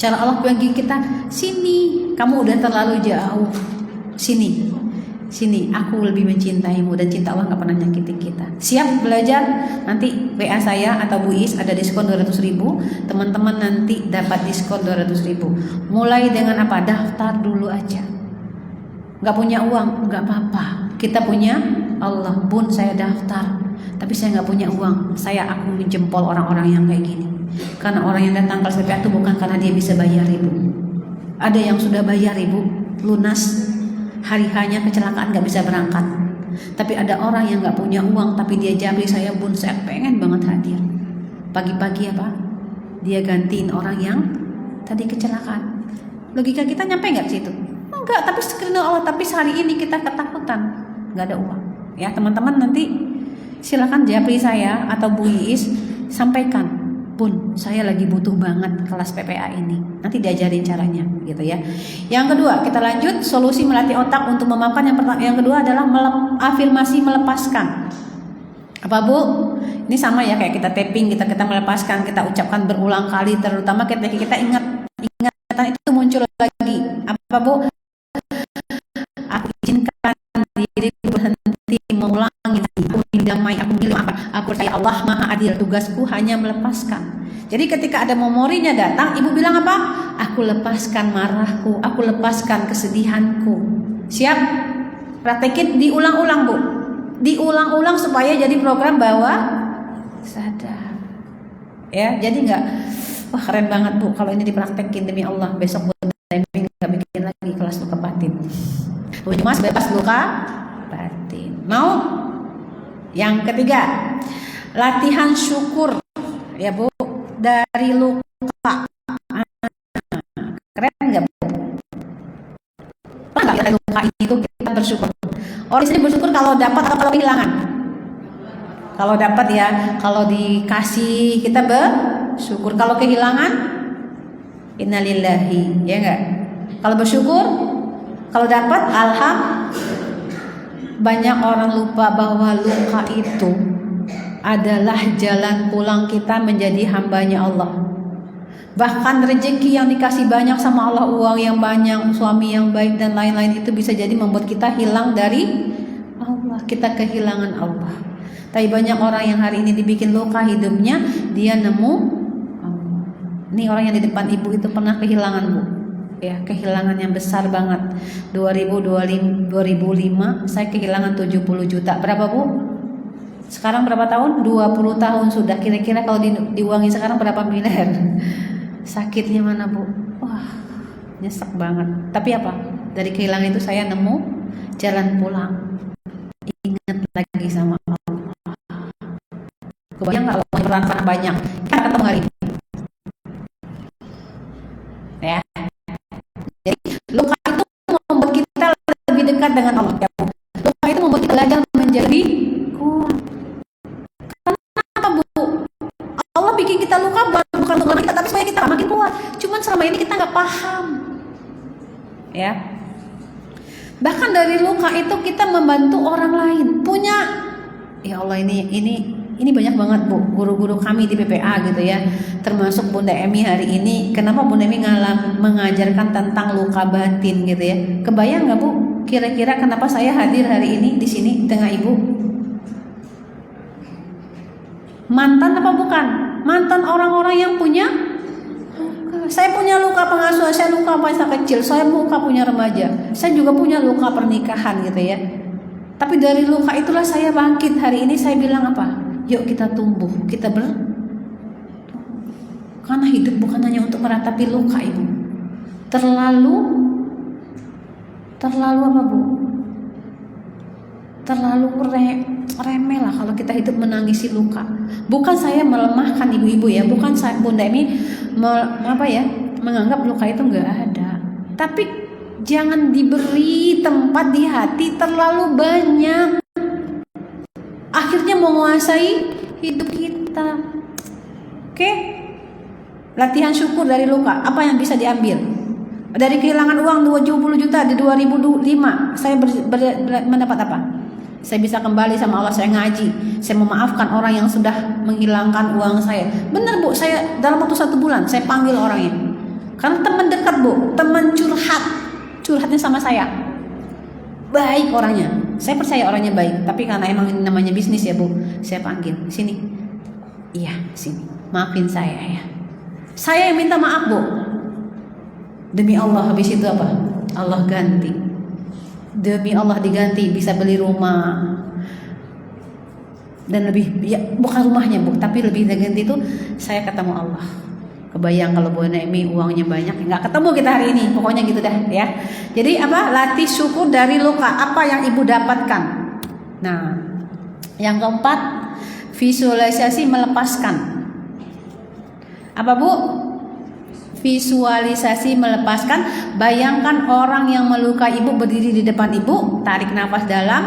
Cara Allah panggil kita, sini, kamu udah terlalu jauh. Sini, aku lebih mencintaimu, dan cinta Allah gak pernah nyakitin kita. Siap belajar? Nanti WA saya atau Bu Is ada diskon 200.000. Teman-teman nanti dapat diskon 200.000. Mulai dengan apa? Daftar dulu aja. Gak punya uang, gak apa-apa. Kita punya Allah. Bun, saya daftar, tapi saya gak punya uang. Aku menjempol orang-orang yang kayak gini. Karena orang yang datang kelas PPA itu bukan karena dia bisa bayar, Ibu. Ada yang sudah bayar, Ibu, lunas. Hari hanya kecelakaan gak bisa berangkat. Tapi ada orang yang gak punya uang, tapi dia jabri, saya Bun, saya pengen banget hadir. Pagi-pagi apa? Dia gantiin orang yang tadi kecelakaan. Logika kita nyampe gak ke situ? Enggak, tapi sekiranya Allah, tapi sehari ini kita ketakutan gak ada uang. Ya teman-teman, nanti silakan jabri saya atau Bu Iis, sampaikan, Bun, saya lagi butuh banget kelas PPA ini. Nanti diajarin caranya, gitu ya. Yang kedua, kita lanjut solusi melatih otak untuk memaafkan. Yang kedua adalah afirmasi melepaskan. Apa Bu? Ini sama ya kayak kita tapping, kita melepaskan, kita ucapkan berulang kali, terutama ketika kita ingatan itu muncul lagi. Apa Bu? Aku izinkan diri berhenti mengulangi. Aku damai, aku milih apa? Aku percaya Allah Maha Adil. Tugasku hanya melepaskan. Jadi ketika ada memorinya datang, Ibu bilang apa? Aku lepaskan marahku, aku lepaskan kesedihanku. Siap? Praktekin diulang-ulang Bu. Diulang-ulang supaya jadi program bawah sadar. Ya, jadi nggak, wah keren banget Bu kalau ini dipraktekin, demi Allah besok Bu Demi nggak bikin lagi kelas luka batin. Bu Mas bebas luka batin. Mau? Yang ketiga, latihan syukur ya Bu, dari luka. Keren nggak Bu? Pernah nggak dari luka itu kita bersyukur? Orang sini bersyukur kalau dapat atau kalau kehilangan? Kalau dapat ya, kalau dikasih kita bersyukur. Kalau kehilangan, innalillahi, ya enggak? Kalau bersyukur, kalau dapat, alhamdulillah. Banyak orang lupa bahwa luka itu adalah jalan pulang kita menjadi hambanya Allah. Bahkan rezeki yang dikasih banyak sama Allah, uang yang banyak, suami yang baik dan lain-lain, itu bisa jadi membuat kita hilang dari Allah. Kita kehilangan Allah. Tapi banyak orang yang hari ini dibikin luka hidupnya, dia nemu Allah. Ini orang yang di depan Ibu itu pernah kehilangan Bu. Ya, kehilangan yang besar banget. 2005 saya kehilangan 70 juta. Berapa Bu? Sekarang berapa tahun? 20 tahun sudah. Kira-kira kalau diuangi sekarang berapa miliar? Sakitnya mana Bu? Wah, nyesek banget. Tapi apa? Dari kehilangan itu saya nemu jalan pulang. Ingat lagi sama Allah. Kebayang kalau bermanfaat banyak. Kita ketemu hari ini. Ya. Jadi luka itu membuat kita lebih dekat dengan Allah. Luka itu membuat kita belajar menjadi kuat. Kenapa Bu? Allah bikin kita luka bukan untuk kita, tapi supaya kita makin kuat. Cuman selama ini kita nggak paham. Ya. Bahkan dari luka itu kita membantu orang lain. Punya, ya Allah ini banyak banget Bu, guru-guru kami di PPA gitu ya, termasuk Bunda Emi hari ini. Kenapa Bunda Emi mengajarkan tentang luka batin gitu ya? Kebayang nggak Bu? Kira-kira kenapa saya hadir hari ini di sini di tengah Ibu? Mantan apa bukan? Mantan orang-orang yang punya luka. Saya punya luka pengasuhan, saya luka masa kecil, saya luka punya remaja, saya juga punya luka pernikahan gitu ya. Tapi dari luka itulah saya bangkit. Hari ini saya bilang apa? Yuk kita tumbuh, kita Karena hidup bukan hanya untuk meratapi luka, Ibu. Terlalu apa, Bu? Terlalu remeh lah kalau kita hidup menangisi luka. Bukan saya melemahkan ibu-ibu ya, bukan saya Bunda ini menganggap luka itu nggak ada. Tapi jangan diberi tempat di hati terlalu banyak. Akhirnya menguasai hidup kita. Oke? Latihan syukur dari luka. Apa yang bisa diambil? Dari kehilangan uang 20 juta di 2005, saya mendapat apa? Saya bisa kembali sama Allah, saya ngaji, saya memaafkan orang yang sudah menghilangkan uang saya. Benar, Bu, saya dalam waktu 1 bulan saya panggil orangnya. Karena teman dekat, Bu, teman curhatnya sama saya. Baik orangnya, saya percaya orangnya baik. Tapi karena emang ini namanya bisnis ya, Bu, saya panggil, sini. Iya, sini. Maafin saya ya. Saya yang minta maaf, Bu. Demi Allah, habis itu apa? Allah ganti. Demi Allah diganti, bisa beli rumah dan lebih, ya bukan rumahnya, Bu, tapi lebih diganti itu saya ketemu Allah. Kebayang kalau Bu Naimi uangnya banyak, nggak ketemu kita hari ini, pokoknya gitu dah ya. Jadi apa? Latih syukur dari luka. Apa yang Ibu dapatkan? Nah, yang keempat, visualisasi melepaskan. Apa, Bu? Visualisasi melepaskan. Bayangkan orang yang melukai Ibu berdiri di depan Ibu, tarik nafas dalam,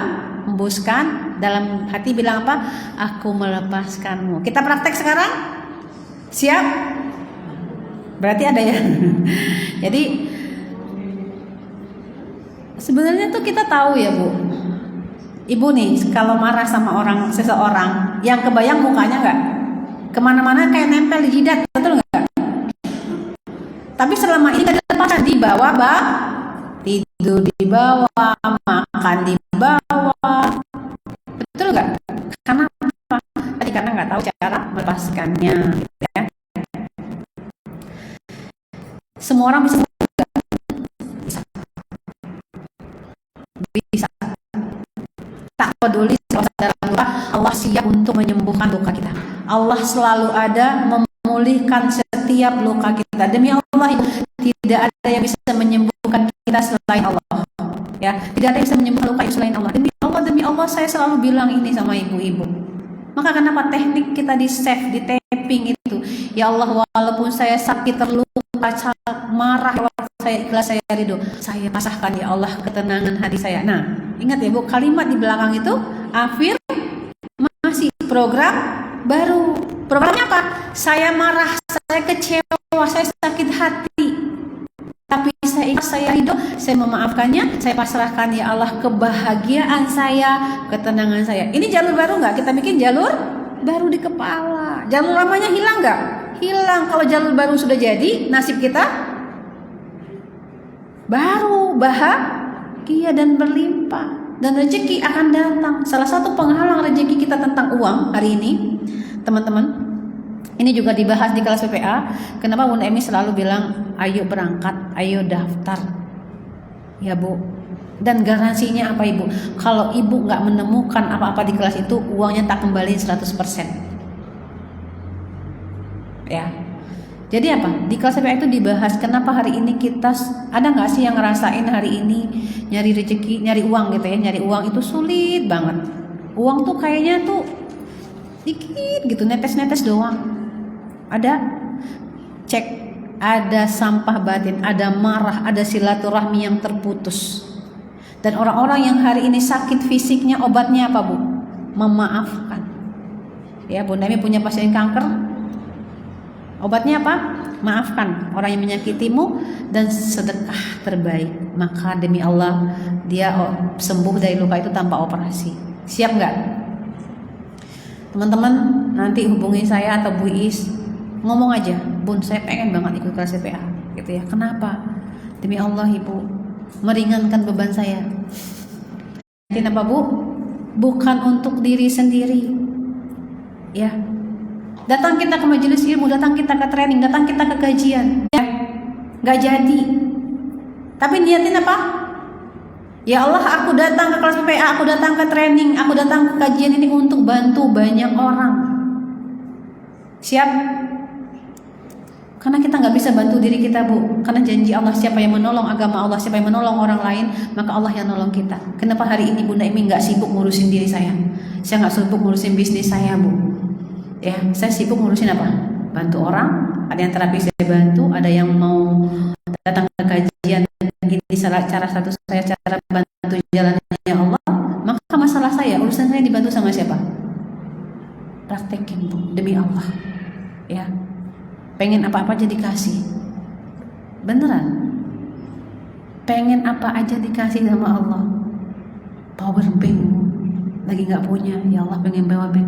hembuskan, dalam hati bilang apa? Aku melepaskanmu. Kita praktek sekarang? Siap? Berarti ada ya. Jadi sebenarnya tuh kita tahu ya, Bu. Ibu nih kalau marah sama seseorang, yang kebayang mukanya nggak? Kemana-mana kayak nempel di jidat, betul nggak? Tapi selama ini kita lepaskan di bawah, tidur di bawah, makan di bawah, betul nggak? Karena apa? Tadi karena nggak tahu cara melepaskannya. Ya. Semua orang bisa. Tak peduli saudara luka, Allah siap untuk menyembuhkan luka kita. Allah selalu ada memulihkan setiap luka kita. Demi Allah, tidak ada yang bisa menyembuhkan kita selain Allah. Ya, tidak ada yang bisa menyembuhkan luka selain Allah. Demi Allah, saya selalu bilang ini sama ibu-ibu. Maka kenapa teknik kita di save, di tapping itu? Ya Allah, walaupun saya sakit, terluka, marah, saya ikhlas, saya ridho, saya pasrahkan ya Allah ketenangan hati saya. Nah, ingat ya, Bu, kalimat di belakang itu afirmasi, program baru. Programnya apa? Saya marah, saya kecewa, saya sakit hati, tapi saya ikhlas, saya ridho, saya memaafkannya, saya pasrahkan ya Allah kebahagiaan saya, ketenangan saya. Ini jalur baru nggak? Kita bikin jalur baru di kepala. Jalur lamanya hilang nggak? Hilang. Kalau jalur baru sudah jadi, nasib kita baru bahagia dan berlimpah, dan rezeki akan datang. Salah satu penghalang rezeki kita tentang uang hari ini, teman-teman, ini juga dibahas di kelas PPA. Kenapa Bunda Emi selalu bilang ayo berangkat, ayo daftar ya, Bu. Dan garansinya apa, Ibu? Kalau Ibu nggak menemukan apa-apa di kelas itu, uangnya tak kembali 100%. Ya. Jadi apa? Di kelas PPA itu dibahas kenapa hari ini kita, ada nggak sih yang ngerasain hari ini nyari rezeki, nyari uang gitu ya, nyari uang itu sulit banget. Uang tuh kayaknya tuh dikit gitu, netes-netes doang. Ada cek, ada sampah batin, ada marah, ada silaturahmi yang terputus. Dan orang-orang yang hari ini sakit fisiknya, obatnya apa, Bu? Memaafkan. Ya, Bunda Emi punya pasien kanker. Obatnya apa? Maafkan orang yang menyakitimu dan sedekah terbaik. Maka demi Allah dia sembuh dari luka itu tanpa operasi. Siap nggak? Teman-teman nanti hubungi saya atau Bu Is, ngomong aja, Bun saya pengen banget ikut kelas CPA gitu ya. Kenapa? Demi Allah Ibu, meringankan beban saya. Kenapa, Bu? Bukan untuk diri sendiri. Ya. Datang kita ke majelis ilmu, datang kita ke training, datang kita ke kajian, ya, nggak jadi. Tapi niatin apa? Ya Allah, aku datang ke kelas PPA, aku datang ke training, aku datang ke kajian ini untuk bantu banyak orang. Siap? Karena kita nggak bisa bantu diri kita, Bu. Karena janji Allah, siapa yang menolong agama Allah, siapa yang menolong orang lain, maka Allah yang nolong kita. Kenapa hari ini Bunda Emi nggak sibuk ngurusin diri saya? Saya nggak sibuk ngurusin bisnis saya, Bu. Ya, saya sibuk ngurusin apa? Bantu orang. Ada yang terapi saya bantu, ada yang mau datang ke kajian. Ini salah cara satu saya cara bantu jalannya Allah. Maka masalah saya, urusan saya dibantu sama siapa? Praktekin, Bu, demi Allah. Ya. Pengen apa-apa aja dikasih. Beneran. Pengen apa aja dikasih sama Allah. Power bank lagi nggak punya, ya Allah pengen bawa bank.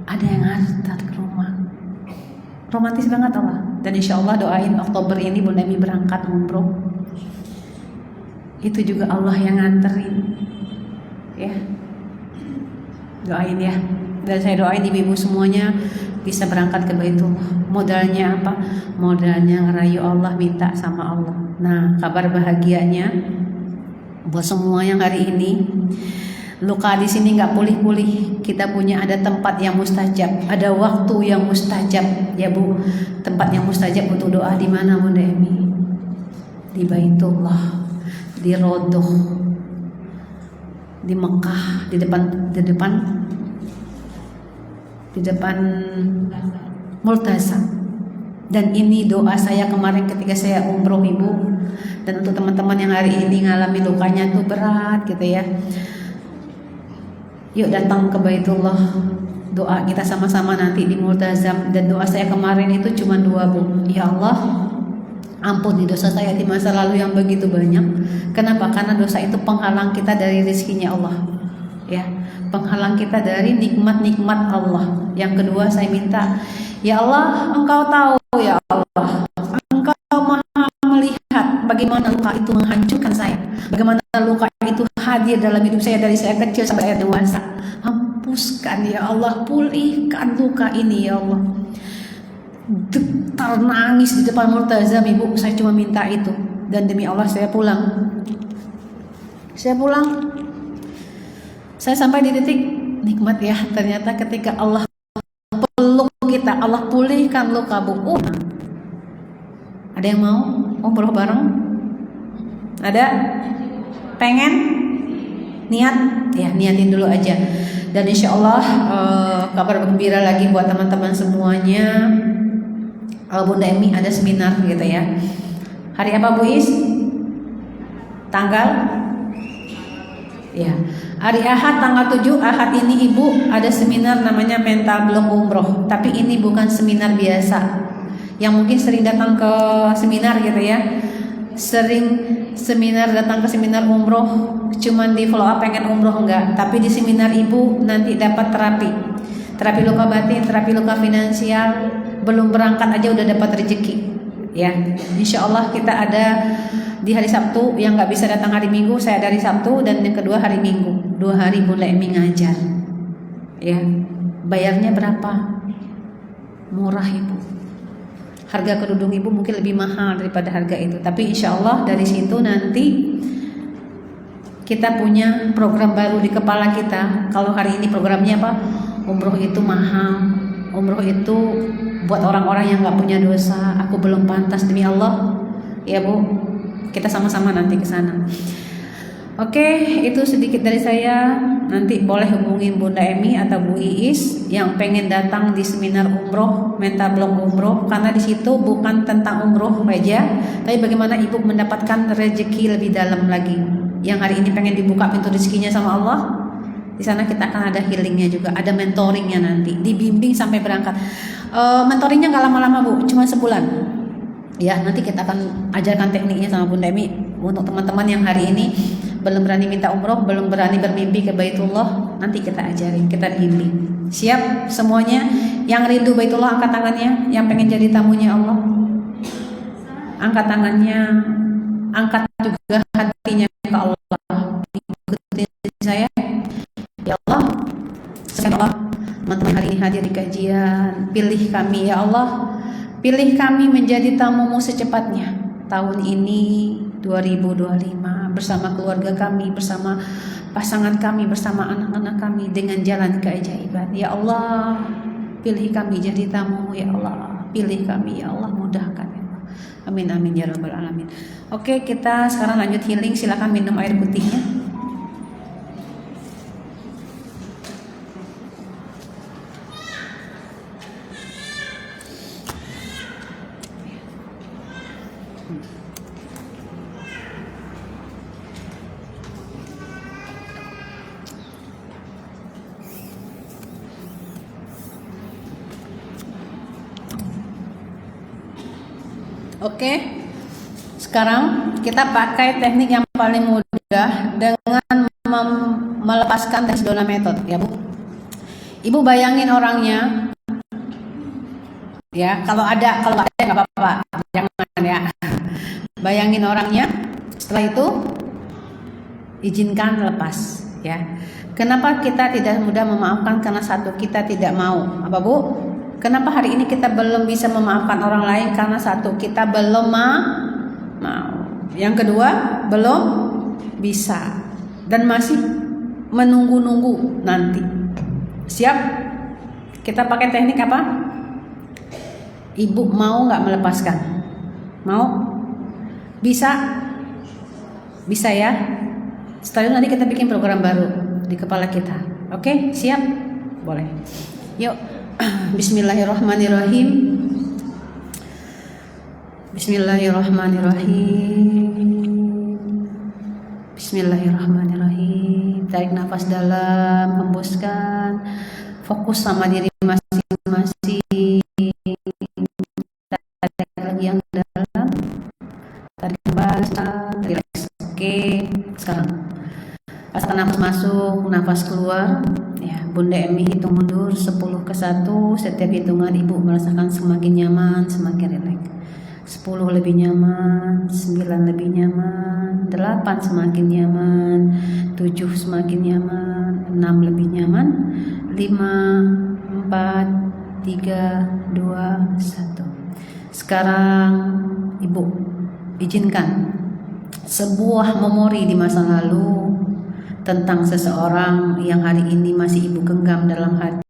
Ada yang hantar ke rumah. Romantis banget Allah. Dan insya Allah doain Oktober ini Bunda Emi berangkat umroh. Itu juga Allah yang nganterin. Ya. Doain ya. Dan saya doain ibu-ibu semuanya bisa berangkat ke Baitullah. Modalnya apa? Modalnya ngerayu Allah, minta sama Allah. Nah, kabar bahagianya buat semua yang hari ini luka di sini nggak pulih-pulih, kita punya ada tempat yang mustajab, ada waktu yang mustajab, ya Bu. Tempat yang mustajab untuk doa di mana, Bunda Emi? Di Baitullah, di Rodoh, di Mekah, di depan Multazam. Dan ini doa saya kemarin ketika saya umroh, Ibu. Dan untuk teman-teman yang hari ini ngalami lukanya tuh berat gitu ya, yuk datang ke Baitullah, doa kita sama-sama nanti di Multazam. Dan doa saya kemarin itu cuma 2, Bu. Ya Allah, ampuni dosa saya di masa lalu yang begitu banyak. Kenapa? Karena dosa itu penghalang kita dari rezekinya Allah, ya, penghalang kita dari nikmat-nikmat Allah. Yang kedua saya minta, ya Allah, Engkau tahu ya Allah, Engkau maha melihat bagaimana luka itu menghancurkan saya, bagaimana luka itu hadir dalam hidup saya dari saya kecil sampai saya dewasa. Hapuskan ya Allah, pulihkan luka ini ya Allah. Getar nangis di depan Multazam, Ibu. Saya cuma minta itu. Dan demi Allah saya pulang. Saya sampai di titik nikmat ya. Ternyata ketika Allah peluk kita, Allah pulihkan luka, Bu. Ada yang mau umroh bareng? Ada? Pengen? Niat? Ya, niatin dulu aja. Dan insya Allah kabar gembira lagi buat teman-teman semuanya. Bunda Emi ada seminar gitu ya. Hari apa, Bu Is? Tanggal? Ya, hari Ahad tanggal 7 Ahad ini Ibu ada seminar namanya Mental Block Umroh. Tapi ini bukan seminar biasa. Yang mungkin sering datang ke seminar gitu ya, sering seminar datang ke seminar umroh cuman di follow up pengen umroh, enggak. Tapi di seminar Ibu nanti dapat terapi luka batin, terapi luka finansial. Belum berangkat aja udah dapat rezeki ya. Insya Allah kita ada di hari Sabtu. Yang nggak bisa datang hari Minggu, saya dari Sabtu, dan yang kedua hari Minggu. 2 hari Bunda Emi ngajar ya. Bayarnya berapa? Murah, Ibu. Harga kerudung Ibu mungkin lebih mahal daripada harga itu, tapi insya Allah dari situ nanti kita punya program baru di kepala kita. Kalau hari ini programnya apa? Umroh itu mahal, umroh itu buat orang-orang yang gak punya dosa. Aku belum pantas, demi Allah ya Bu. Kita sama-sama nanti ke sana. Oke, itu sedikit dari saya. Nanti boleh hubungin Bunda Emi atau Bu Iis yang pengen datang di seminar umroh, Mental Block Umroh. Karena di situ bukan tentang umroh aja, tapi bagaimana Ibu mendapatkan rezeki lebih dalam lagi. Yang hari ini pengen dibuka pintu rezekinya sama Allah, di sana kita akan ada healingnya juga, ada mentoringnya nanti, dibimbing sampai berangkat. Mentoringnya nggak lama-lama Bu, cuma sebulan. Ya, nanti kita akan ajarkan tekniknya sama Bunda Emi untuk teman-teman yang hari ini belum berani minta umroh, belum berani bermimpi ke Baitullah. Nanti kita ajarin, kita bimbing. Siap semuanya? Yang rindu Baitullah angkat tangannya, yang pengen jadi tamunya Allah angkat tangannya, angkat juga hatinya ke Allah. Ikutin saya. Ya Allah, semoga teman-teman hari ini hadir di kajian. Pilih kami ya Allah, pilih kami menjadi tamumu secepatnya tahun ini 2025, bersama keluarga kami, bersama pasangan kami, bersama anak-anak kami dengan jalan keajaiban. Ya Allah, pilih kami jadi tamu ya Allah, pilih kami ya Allah, mudahkan Amin amin ya rabbal alamin. Oke, kita sekarang lanjut healing. Silakan minum air putihnya. Oke, sekarang kita pakai teknik yang paling mudah dengan melepaskan Desdona method, ya Bu. Ibu bayangin orangnya, ya. Kalau ada nggak apa-apa, jangan ya. Bayangin orangnya, setelah itu izinkan lepas, ya. Kenapa kita tidak mudah memaafkan? Karena satu, kita tidak mau, apa Bu? Kenapa hari ini kita belum bisa memaafkan orang lain? Karena satu, kita belum mau. Yang kedua, belum bisa dan masih menunggu-nunggu nanti. Siap? Kita pakai teknik apa? Ibu mau nggak melepaskan? Mau? Bisa? Bisa ya? Setelah itu nanti kita bikin program baru di kepala kita. Oke? Siap? Boleh. Yuk. Bismillahirrahmanirrahim. Bismillahirrahmanirrahim. Tarik nafas dalam, hembuskan. Fokus sama diri masing-masing. Tarik lagi yang dalam. Tarik nafas, relax. Oke, sekarang rasakan nafas masuk, nafas keluar. Ya, Bunda Emi hitung mundur 10 ke 1. Setiap hitungan Ibu merasakan semakin nyaman, semakin rileks. 10 lebih nyaman, 9 lebih nyaman, 8 semakin nyaman, 7 semakin nyaman, 6 lebih nyaman, 5, 4, 3, 2, 1. Sekarang Ibu izinkan sebuah memori di masa lalu tentang seseorang yang hari ini masih Ibu genggam dalam hati.